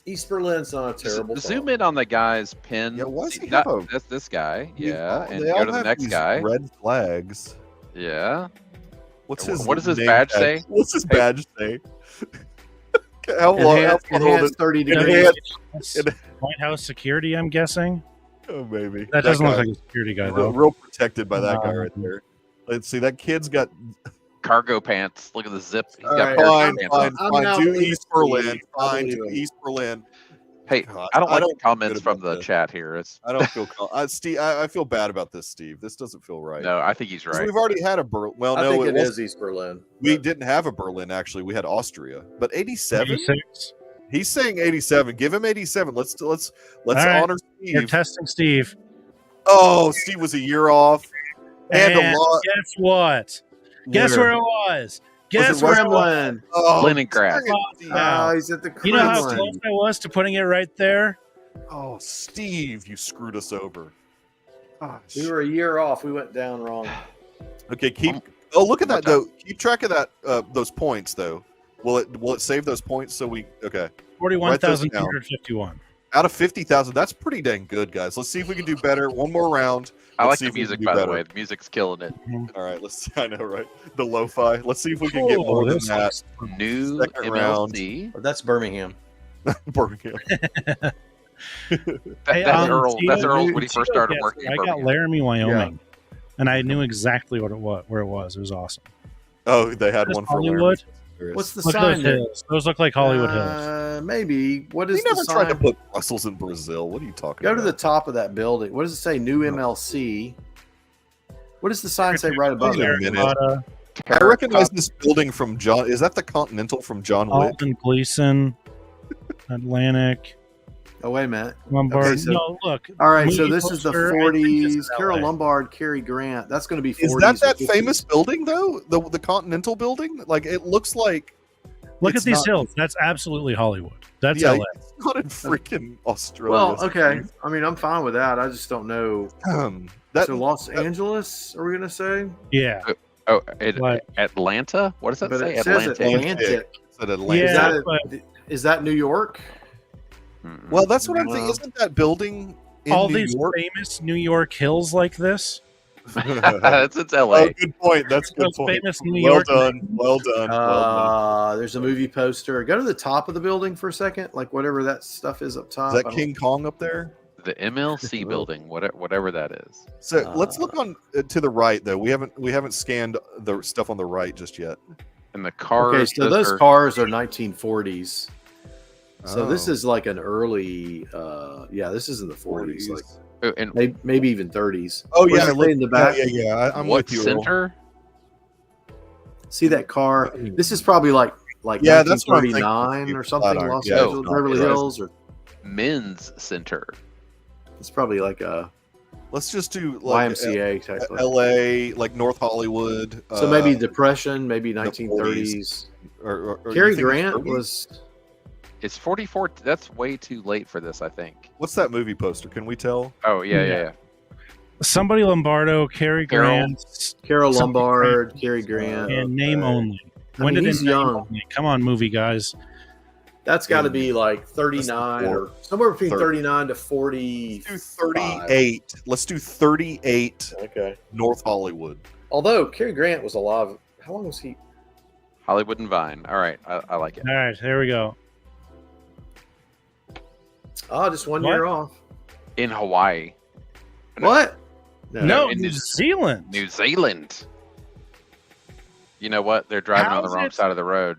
East Berlin's not a terrible. zoom in on the guy's pin. Yeah, why does See, he have a- that's this guy. They Yeah. all- And they go all to the have next these guy. Red flags. Yeah. What's And his? what does his name badge tag? say? What's his Hey. badge say? How long? Enhanced, How old enhanced 30 Yeah, degrees. yeah. White House security, I'm guessing. Oh, maybe That doesn't look guy. like a security guy, real, though. real protected by that guy Um, right there. Let's see. That kid's got Cargo pants. Look at the zip. He's All got right. cargo fine, pants fine, on. I'm fine. now Do believing East Berlin. Steve. I Fine, believe do him. East Berlin. Hey, God, I don't like the feel comments good from about the this. chat here. It's I don't feel. Steve, I feel bad about this, Steve. This doesn't feel right. no, I think he's 'Cause right. We've already had a Berlin. Well, I no, think it it was. is East Berlin. We didn't have a Berlin actually. We had Austria, but 87. 86. He's saying 87. Give him 87. Let's right. honor You're Steve. testing Steve. Oh, Steve was a year off and a lot. guess what? Guess where it was? Guess it where Russia? it was? Kremlin. Oh, Leningrad. Steve. Oh, he's at the You know how Kremlin. close I was to putting it right there? Oh, Steve, you screwed us over. Gosh. We were a year off. We went down wrong. Okay, keep. Oh, look at One that more though. Keep track of that. Those points though. Will it save those points? So we okay. 41,251. Out of 50,000, that's pretty dang good, guys. Let's see if we can do better. One more round. I like See the if we can music, do by the better. way. The music's killing it. All right, I know, right? The lo-fi. Let's see if we can get more than that. New Second round. MLC. Oh, that's Birmingham. Birmingham. That's Earl. That's Earl's when he first started Yes, working. I in got Birmingham. Laramie, Wyoming, and I knew exactly where it was. It was awesome. Oh, they had Just one for Hollywood. Laramie. What's the Look at those sign there? hills. Those look like Hollywood hills. Maybe. What is We the never sign? tried to put Brussels in Brazil. What are you talking Go about? to the top of that building. What does it say? New MLC. What does the sign say right above Wait a it? minute. I recognize this building from John. Is that the Continental from John Wick? Alton Gleason, Atlantic, Oh, wait a minute. Lombard. Okay, so- No, look. All right, so movie this is the poster, I think this 40s. is Carol LA. Lombard, Cary Grant. That's going to be 40s. Is that or 50s. famous building though? The Continental building? Like it looks like. Look it's at these not- hills. That's absolutely Hollywood. That's Yeah, LA. it's not in freaking Australia. Well, okay. I mean, I'm fine with that. I just don't know. That So Los Angeles, are we going to say? Yeah. Oh, But- Atlanta. What does that But say? it says Atlantic. Atlantic. at Atlanta. Yeah. Is that New York? Mm-mm. Well, that's what I'm thinking. Well, Isn't that building in All New these York? famous New York hills like this. it's LA. Oh, good point. That's a good Those point. famous New Well York. done. Well done. Well done. There's a movie poster. Go to the top of the building for a second, like whatever that stuff is up top. Is I that don't- King Kong up there? The MLC building, whatever that is. So let's look on to the right though. We haven't scanned the stuff on the right just yet. And the cars. Okay, so those cars are 1940s. So this Oh. is like an early, this is in the 40s, like and maybe even 30s. Oh What yeah, does it say in the back? yeah. I'm what with you. Earl. center? See that car? This is probably like Yeah, that's what I'm thinking. 1939 or something. Flatiron. Los Yeah, Angeles, it's not Beverly right. Hills, or Men's center. it's probably like a Let's just do like YMCA type. of- LA, like North Hollywood. So maybe Depression, maybe 1930s. or Cary you think it's Grant 30s? was. It's 44. That's way too late for this, I think. What's that movie poster? Can we tell? Oh yeah. Somebody Lombardo, Cary Carol. Grant, Carol Something Lombard, Cary Grant. and name only. I When mean, did he's it name young. only? Come on, movie guys. That's got to be like 39 or somewhere between 30. 39 to 40. Let's do 38. Let's do 38 Okay. North Hollywood. Although Cary Grant was alive, how long was he? Hollywood and Vine. All right, I like it. All right, there we go. Oh, just one What? year off. In Hawaii, What? No, in New New- Zealand. New Zealand. You know what? They're driving on the How's wrong it- side of the road.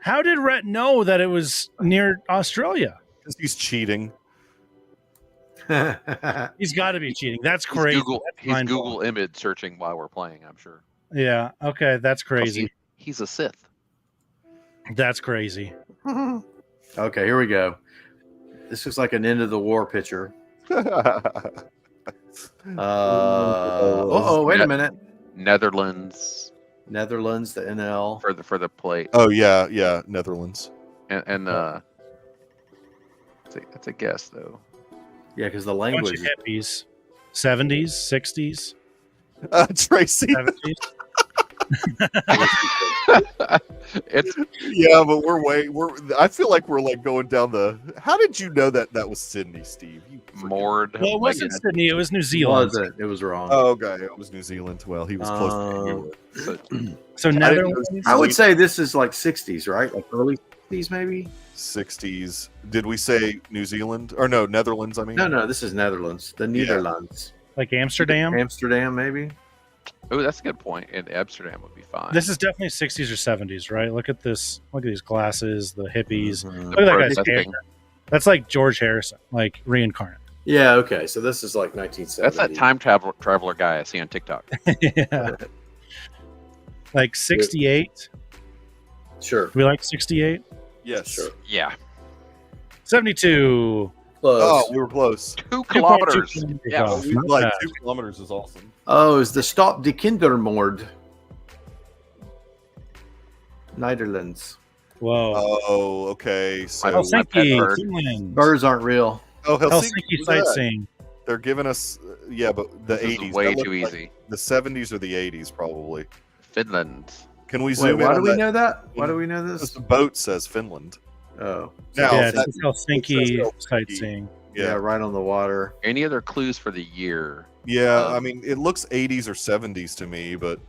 How did Rhett know that it was near Australia? Because he's cheating. He's got to be cheating. That's He's crazy. Google, That's he's mind-blowing. Google image searching while we're playing. I'm sure. Yeah. Okay, that's crazy. He's a Sith. That's crazy. Okay, here we go. This looks like an end of the war picture. Wait a minute. Netherlands Netherlands, the NL. for the plate, Oh yeah, Netherlands. and that's a guess though. Yeah, because the Bunch language. of hippies. 70s, 60s, Tracy. 70s. It's Yeah, but I feel like we're like going down the. How did you know that was Sydney, Steve? You freaking- moored. Well, it wasn't Sydney. It was New It Zealand. wasn't. It was wrong. Oh, okay. It was New Zealand. Well, he was close to we were. So I didn't Netherlands. know- I would say this is like 60s, right? Like early 60s, maybe? 60s. Did we say New Zealand or no Netherlands? I mean, No, this is Netherlands. The Netherlands. Like Amsterdam. Amsterdam, maybe? Oh, that's a good point. And Amsterdam would be fine. This is definitely 60s or 70s, right? Look at this. Look at these glasses, the hippies. Mhm. Look at that guy's protesting. hair. That's like George Harrison, like reincarnate. Yeah, okay. So this is like 1970. That's that time traveler guy I see on TikTok. Yeah. Like 68. Sure. We like 68. Yes. Sure. Yeah, 72. Close. Oh, we were close. 2 kilometers. 2.2 Yeah. off. We Not like bad. 2 kilometers is awesome. Oh, is the Stop de Kindermoord. Netherlands. Whoa. Oh, okay. So, Helsinki, bird. Finland. Birds aren't real. Helsinki. Helsinki was that? sightseeing. They're giving us, but the This is 80s. way That too looked like easy. the 70s or the 80s, probably. Finland. Can we Wait, zoom in? why do on we that? know that? Why do we know Because this? the boat says Finland. Oh, Now, yeah, that- it's Helsinki sightseeing. yeah, right on the water. Any other clues for the year? Yeah, I mean, it looks 80s or 70s to me, but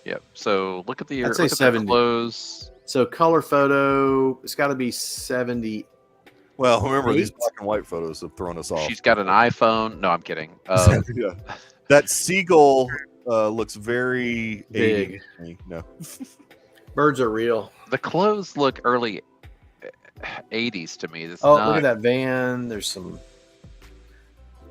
Yep. So look at the year. I'd say Look at 70. the clothes. So color photo, it's got to be 70. well, remember these Eight? black and white photos have thrown us off. She's got an iPhone. No, I'm kidding. Yeah. That seagull looks very Big. 80s to me. No. Birds are real. The clothes look early 80s to me. This Oh, not, look at that van. There's some.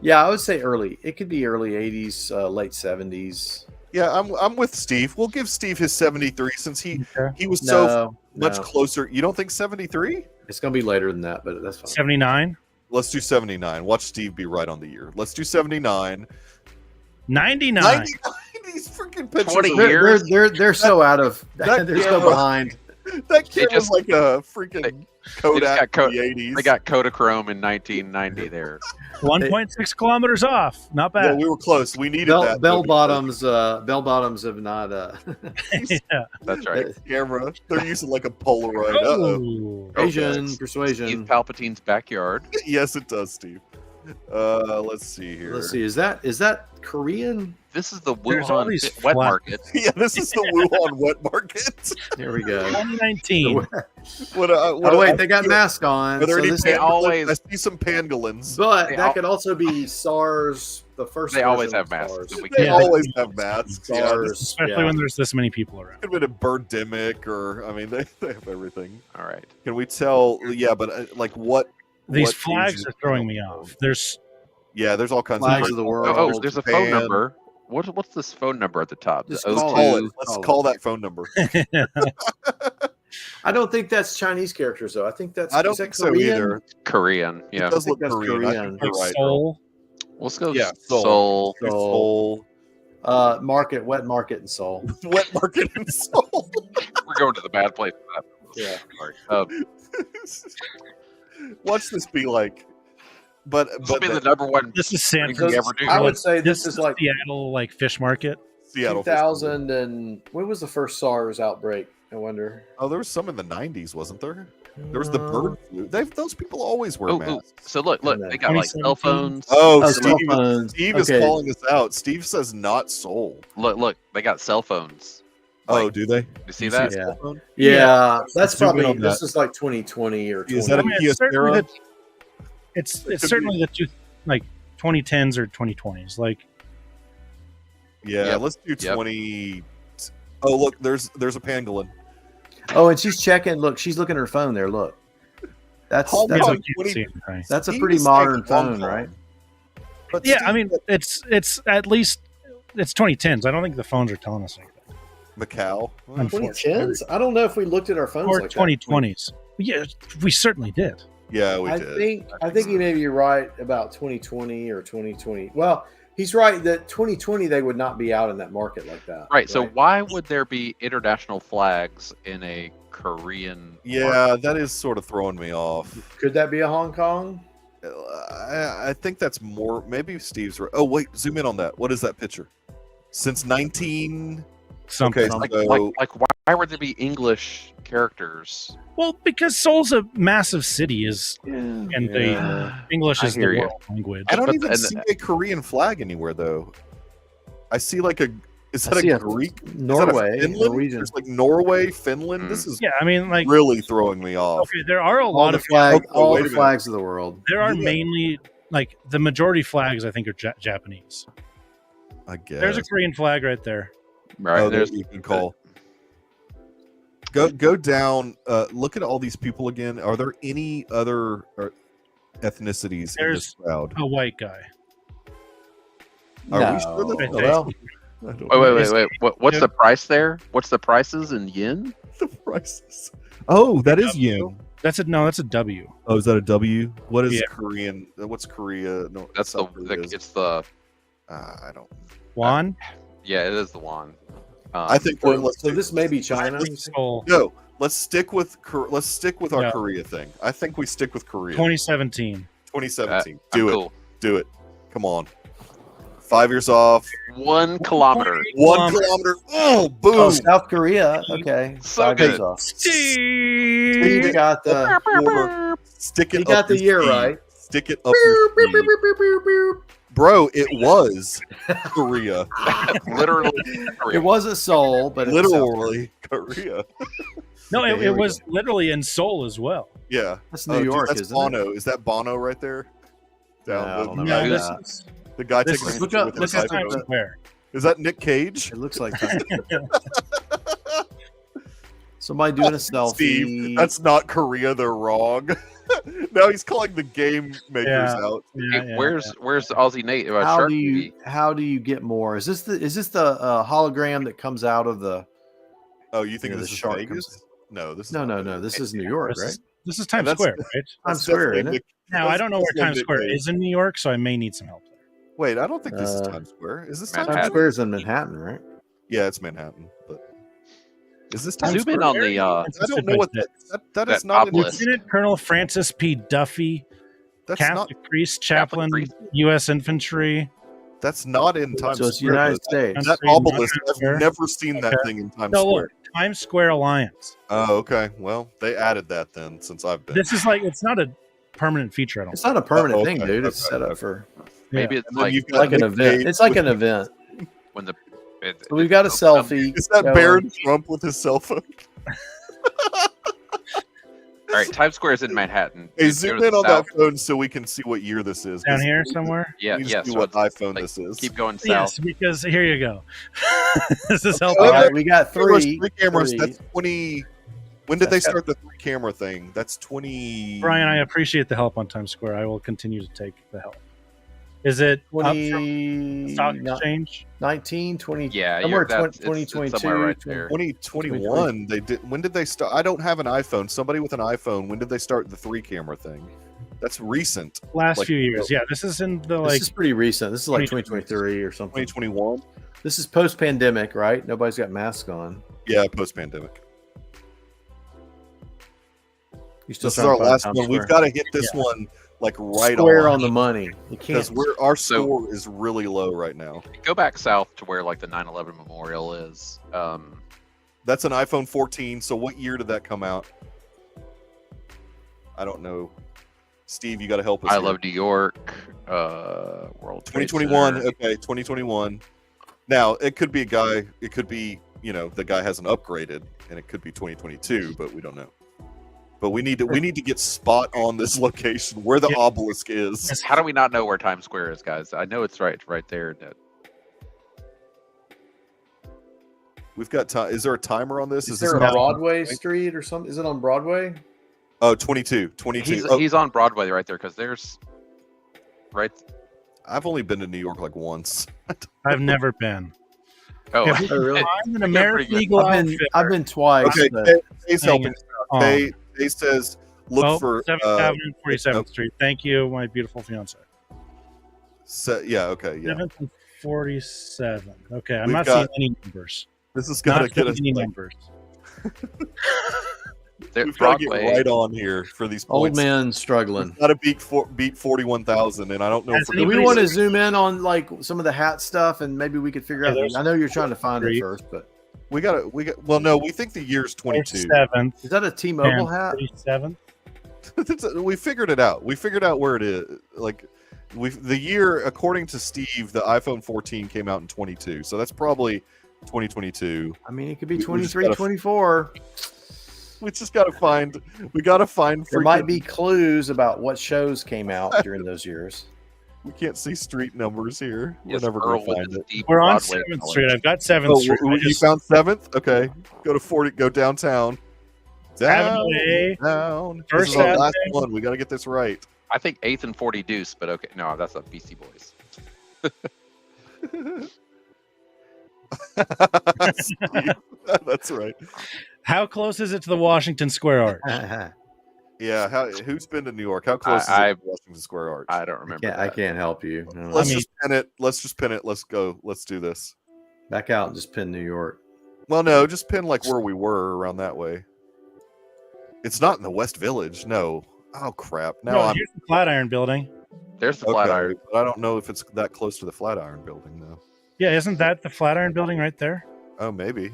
Yeah, I would say early. It could be early 80s, late 70s. Yeah, I'm with Steve. We'll give Steve his 73 since he was so much closer. You don't think 73? It's going to be later than that, but that's fine. 79, Let's do 79. Watch Steve be right on the year. Let's do 79. 99. 99. These freaking pictures. 20 are- years. They're so out of. that They're so camera- behind. That They camera's just- like a freaking Kodak got in the 80s. They got Kodachrome in 1990 there. 1.6 kilometers off. Not Yeah, bad. we were close. We needed Bell that. bottoms. Bell bottoms have not. Yeah. That's right. Camera. They're using like a Polaroid. Uh-oh. Oh. Asian Steve persuasion. Palpatine's backyard. Yes, it does, Steve. Let's see here. Let's see. Is that Korean? This is the There's all Wuhan these wet flat- market. Yeah, this is the Wuhan wet market. Here we go. 2019. Oh wait, they got masks on. Are there So any this, They pangolins? always- I see some pangolins. but they that all- could also be SARS. The first. They always version have of masks. SARS. We They Yeah, always have masks. Yeah, this SARS. Especially yeah. when there's this many people around. could have been a birdemic, or I mean, they have everything. All right. Can we tell? Yeah, but like what? These what flags Asian- are throwing me off. There's Yeah, there's all kinds Flags of of the Oh, world. there's a Japan. phone number. What's this phone number at the top? Just The call Call O2. it. Let's Call call that phone number. I don't think that's Chinese characters though. I think that's. I don't is that think so Korean? either. Korean. Yeah. It does I think look that's Korean. I Korean. think you're like right. Seoul. Let's go. Yeah, Seoul. Seoul. Market, wet market in Seoul. Wet market in Seoul. We're going to the bad place for that. Yeah. Sorry. Watch this be like. But This will be the the number one This is San thing we Francisco. ever do. I would say This this is like Seattle, like fish market. Seattle. 2000 and when was the first SARS outbreak? I wonder. Oh, there was some in the 90s, wasn't there? There was the bird flu. Those people always wear Oh, masks. so look, I know. they got like cell 2017. phones. Oh, Oh, Steve, cell phones. Steve is Okay. calling us out. Steve says not Seoul. Look, they got cell phones. Oh, Like, do they? you see that? Yeah. Cell phone? Yeah, that's Zoom in probably on this that. is like 2020 or 20. Is that a it's certainly Kyocera? it's Could certainly the two, like 2010s or 2020s. Like Yeah, Yep. let's do Yep. 20. Oh, look, there's a pangolin. Oh, and she's checking. Look, she's looking at her phone there. Look, that's Oh, that's no, a, you can't see anything. that's a Steve pretty is modern taking a long phone, time. right? But Yeah, Steve, I mean it's at least it's 2010s. I don't think the phones are telling us anything. Macau. Unfortunately. 2010s? I don't know if we looked at our phones Or like 2020s. Yeah, we certainly did. Yeah, we that. did. I think you may be right about 2020 or 2020. Well, he's right that 2020 they would not be out in that market like that. Right. So why would there be international flags in a Korean? Yeah, that is sort of throwing me off. Could that be a Hong Kong? I think that's more. Maybe Steve's right. Oh, wait, zoom in on that. What is that picture? Since 19. Something. Okay, Like, so why would there be English characters? Well, because Seoul's a massive city, and Yeah. English I is the hear you. world language. I don't But- even and- see a Korean flag anywhere, though. I see like a. Is I that see a a Greek? Is that a Norway, Finland? Norwegian. There's like Norway, Finland. This is Yeah, I mean, like, really throwing me off. okay, there are a All lot the of flag, Oh, all wait a the minute. flags of the world. there are Yeah. mainly like the majority flags. I think are Japanese. I guess. There's a Korean flag right there. Right. Oh, There's there's you can call. Go down. Look at all these people again. Are there any other ethnicities in this There's- crowd? A white guy. Are we sure No. that- Well, I don't know wait. What's the price there? What's the prices in yen? the prices. Oh, that is yen. That's a W. Oh, is that a W? What is Yeah. Korean? What's Korea? No, That's South Korea is- it's the I don't. Won. yeah, it is the won. I think we're. so this may be China. Seoul. No, let's stick with our No. Korea thing. I think we stick with Korea. 2017. 2017. I'm Do it. cool. Do it. Come on. 5 years off. 1 kilometer. 1 kilometer. Oh, boom. Oh, South Korea. Okay. So 5 years good. off. Steve. You got the. Stick it You up got the your year sleeve. right. Stick it up your sleeve. Bro, it was Korea. Literally. It wasn't Seoul, but Literally Korea. No, Okay, it here we was literally in Seoul as well. Yeah. That's New York, that's isn't Bono. Is that Bono right there? No, I don't know No, about this that. is The guy this taking a is- picture with look his at Times iPhone. Square. Is that Nick Cage? It looks like somebody doing a selfie. Steve, that's not Korea. They're wrong. Now he's calling the game makers Yeah. out. Yeah, Hey, yeah, where's Aussie Nate about how Shark do you TV? get more? Is this the hologram that comes out of the? Oh, you think You know, this the is shark Vegas? No, this is No, not no. Vegas. This is New York, This right? is, this is Times That's- Square, right? Times That's Square, definitely isn't it? Nick- Now, that's I don't know where definitely Times Nick Square Cage. is in New York, so I may need some help there. Wait, I don't think this is Uh, Times Square. Is this Manhattan. Times Times Square? Square is in Manhattan, right? Yeah, it's Manhattan. But is this Times Zoom Square? in on the I don't know what that is that not. In, obelisk. Lieutenant Colonel Francis P. Duffy, that's not. Catholic priest, chaplain, priest. U.S. Infantry. That's not in Times So it's Square. United though. States. That Times obelisk. Square. I've never seen that Okay. thing in Times No, Square. look, Times Square Alliance. Oh, okay. Well, they added that then since I've been. This is like, it's not a permanent feature, I don't It's not a permanent Oh, thing, okay, dude. It's okay, set up okay. for Maybe Yeah. it's And then like you've got like an Nick event. Cage It's like with- an event. when the. So we've got a selfie. Is that going. Barron Trump with his cell phone? All right, Times Square is in Manhattan. Hey, Go zoom to the in on south. that phone so we can see what year this is. Down 'cause here we somewhere? Yeah, need to yeah. see So what it's iPhone like, this is. keep going south. Yes, because here you go. This is Okay. helping. All right, we got Cameras, three. three cameras. three. That's 20. When did they That's got- start the 3-camera thing? That's 20. Brian, I appreciate the help on Times Square. I will continue to take the help. Is it up from 20, stock exchange? 19, 20. Yeah, somewhere that's 2022. somewhere right there. 2021. They did. When did they start? I don't have an iPhone. Somebody with an iPhone. When did they start the 3-camera thing? That's recent. Last Like- few years. Yeah, this is in the This like is pretty recent. This is like 2023 2023 or something. 2021. This is post-pandemic, right? Nobody's got masks on. Yeah, post-pandemic. You still This is trying our to find last Times one. We've Square? got to hit this one like right Square on on the money. You because can't. our So- score is really low right now. Go back south to where like the 9/11 memorial is. That's an iPhone 14. So what year did that come out? I don't know. Steve, you got to help us. I here. love New York. World Trade 2021. Center. Okay, 2021. Now it could be a guy. It could be the guy hasn't upgraded, and it could be 2022, but we don't know. But we need to get spot on this location where the Yeah. obelisk is. How do we not know where Times Square is, guys? I know it's right there. We've got time. Is there a timer on this? Is this there a not- Broadway Street or something? Is it on Broadway? Oh, 22. Oh, He's on Broadway right there because there's right. I've only been to New York like once. I've never been. Oh, If we Oh, really? can find an pretty American good. Eagle I've been twice. Okay, but Jay's Hang helping. on. Jay says look for 7th Avenue and 47th Street. Thank you, my beautiful fiance. yeah, okay, yeah. 7th and 47. Okay, I'm We've not got- seeing any numbers. This is gotta Not get seeing us. any Like, numbers. we've got to get Broadway. right on here for these old points. man struggling. Got to beat 41,000, and I don't know Has if we're Do gonna we Anybody want to see- zoom in on like some of the hat stuff and maybe we could figure Yeah, out? there's I know you're trying to find it three. first, but we got. Well, no, we think the year's 22. 7th is that a T-Mobile and hat? 37th. We figured it out. We figured out where it is. Like, the year according to Steve, the iPhone 14 came out in 22, so that's probably 2022. I mean, it could be We just 23, gotta- 24. We just got to find. We got to find. There might freaking- be clues about what shows came out during those years. We can't see street numbers here. Yes, We're never Earl gonna with find his it. deep We're on Broadway 7th knowledge. Street. I've got 7th Oh, Street. I you just found 7th? Okay, go to 40. Go downtown. Avenue A, Down. This First is our last Avenue. one. We got to get this right. I think 8th and 40 Deuce, but okay, no, that's a Beastie Boys. Steve, that's right. how close is it to the Washington Square Arch? Yeah. Who's been to New York? How close is it I- to Washington Square Arch? I don't remember. I that. can't help you. No. Let's I mean- just pin it. Let's just pin it. Let's go. Let's do this. Back out and just pin New York. Well, no, just pin like where we were around that way. It's not in the West Village. No. Oh crap. Now No, I'm. here's the Flatiron Building. There's the Flatiron. But I don't know if it's that close to the Flatiron building, though. Yeah, isn't that the Flatiron building right there? Oh, maybe.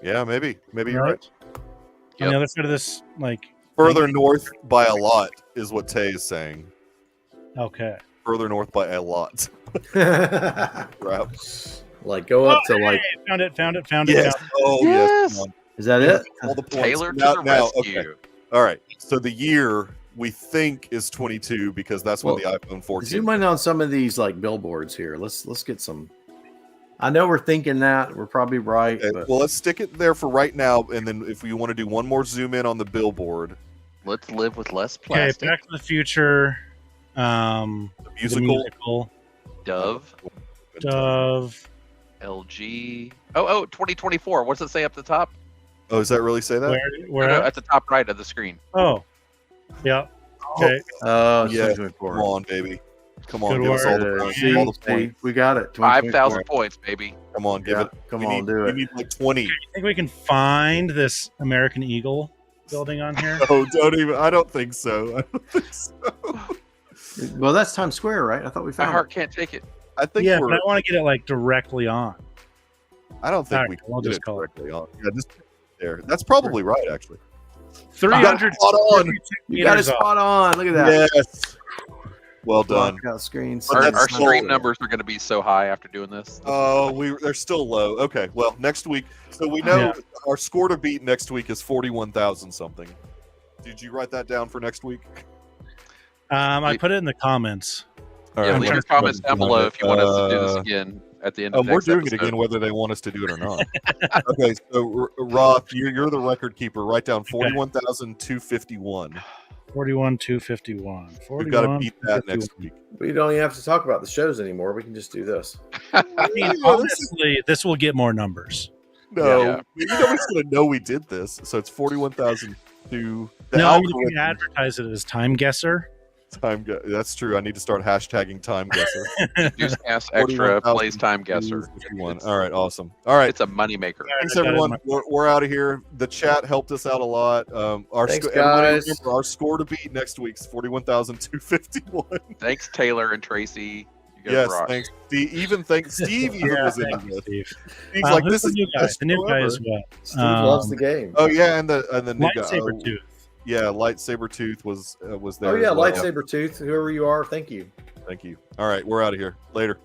Yeah, maybe. Maybe you're right. On the other side of this, like further north by a lot is what Tay is saying. Okay. Further north by a lot. Crap. Like go up to like. Found it. Yes. Found it. Oh Yes. yes. Is that it? All the points. Taylor to the rescue. Okay. All right. So the year we think is 22 because that's when the iPhone 14. Zoom in on some of these like billboards here. Let's get some. I know we're thinking that we're probably right. Okay, But... well, let's stick it there for right now, and then if we want to do one more zoom in on the billboard. Let's live with less Okay, plastic. Back to the Future. The musical. The musical. Dove. LG. 2024. What's it say up the top? Oh, does that really say that? Where No, at the top right of the screen. Oh, yeah. Okay. Oh, Yeah. 2024. Come on, baby. Come on, Good give us all the word. points. See, All the points. we got it. 5,000 points, baby. Come on, give Yeah, it. come we on, need, do we it. need like 20. You think we can find this American Eagle building on here? Oh, don't even. I don't think so. I don't think so. Well, that's Times Square, right? I thought we My found heart it. can't take it. I think Yeah, we're. but I want to get it like directly on. I don't think All right, we can we'll get just it call it. directly on. Yeah, just there. That's probably right, actually. 300. Spot on. You got it spot on. Look at that. Yes. Well done. Lockout screens. But Our, that's our still- stream numbers are going to be so high after doing this. Oh, they're still low. Okay, well, next week. So we know Yeah. our score to beat next week is 41,000 something. Did you write that down for next week? I put it in the comments. All Yeah, right, leave I'm your trying comments to down find below it. if you want us to do this again at the end of Oh, we're next doing it episode. again whether they want us to do it or not. Okay, so Roth, you're the record keeper. Write down 41,251. 41,251. We've got to beat that next week. We don't even have to talk about the shows anymore. We can just do this. I mean, honestly, this will get more numbers. No, Yeah. nobody's going to know we did this. So it's 41,002. The No, I mean, you can algorithm advertise it as Time Guesser. That's true. I need to start hashtagging time guesser. Deucecast Extra plays Time Guesser. 51. All right, awesome. All right. It's a moneymaker. Thanks, I got it in everyone. my- We're out of here. The chat helped us out a lot. Thanks, everybody guys. remember, our score to beat next week's 41,251. Thanks, Taylor and Tracy. You guys Yes, rock. thanks. Steve even was in Thanks, this. Steve. He's like, Who's this the is new the guy? best The new show guy ever. is what? Steve loves the game. Oh yeah, and the new guy. Lightsaber Tooth. Yeah, Lightsaber Tooth was there. Oh yeah, as well. lightsaber tooth. Whoever you are, thank you. Thank you. All right, we're out of here. Later.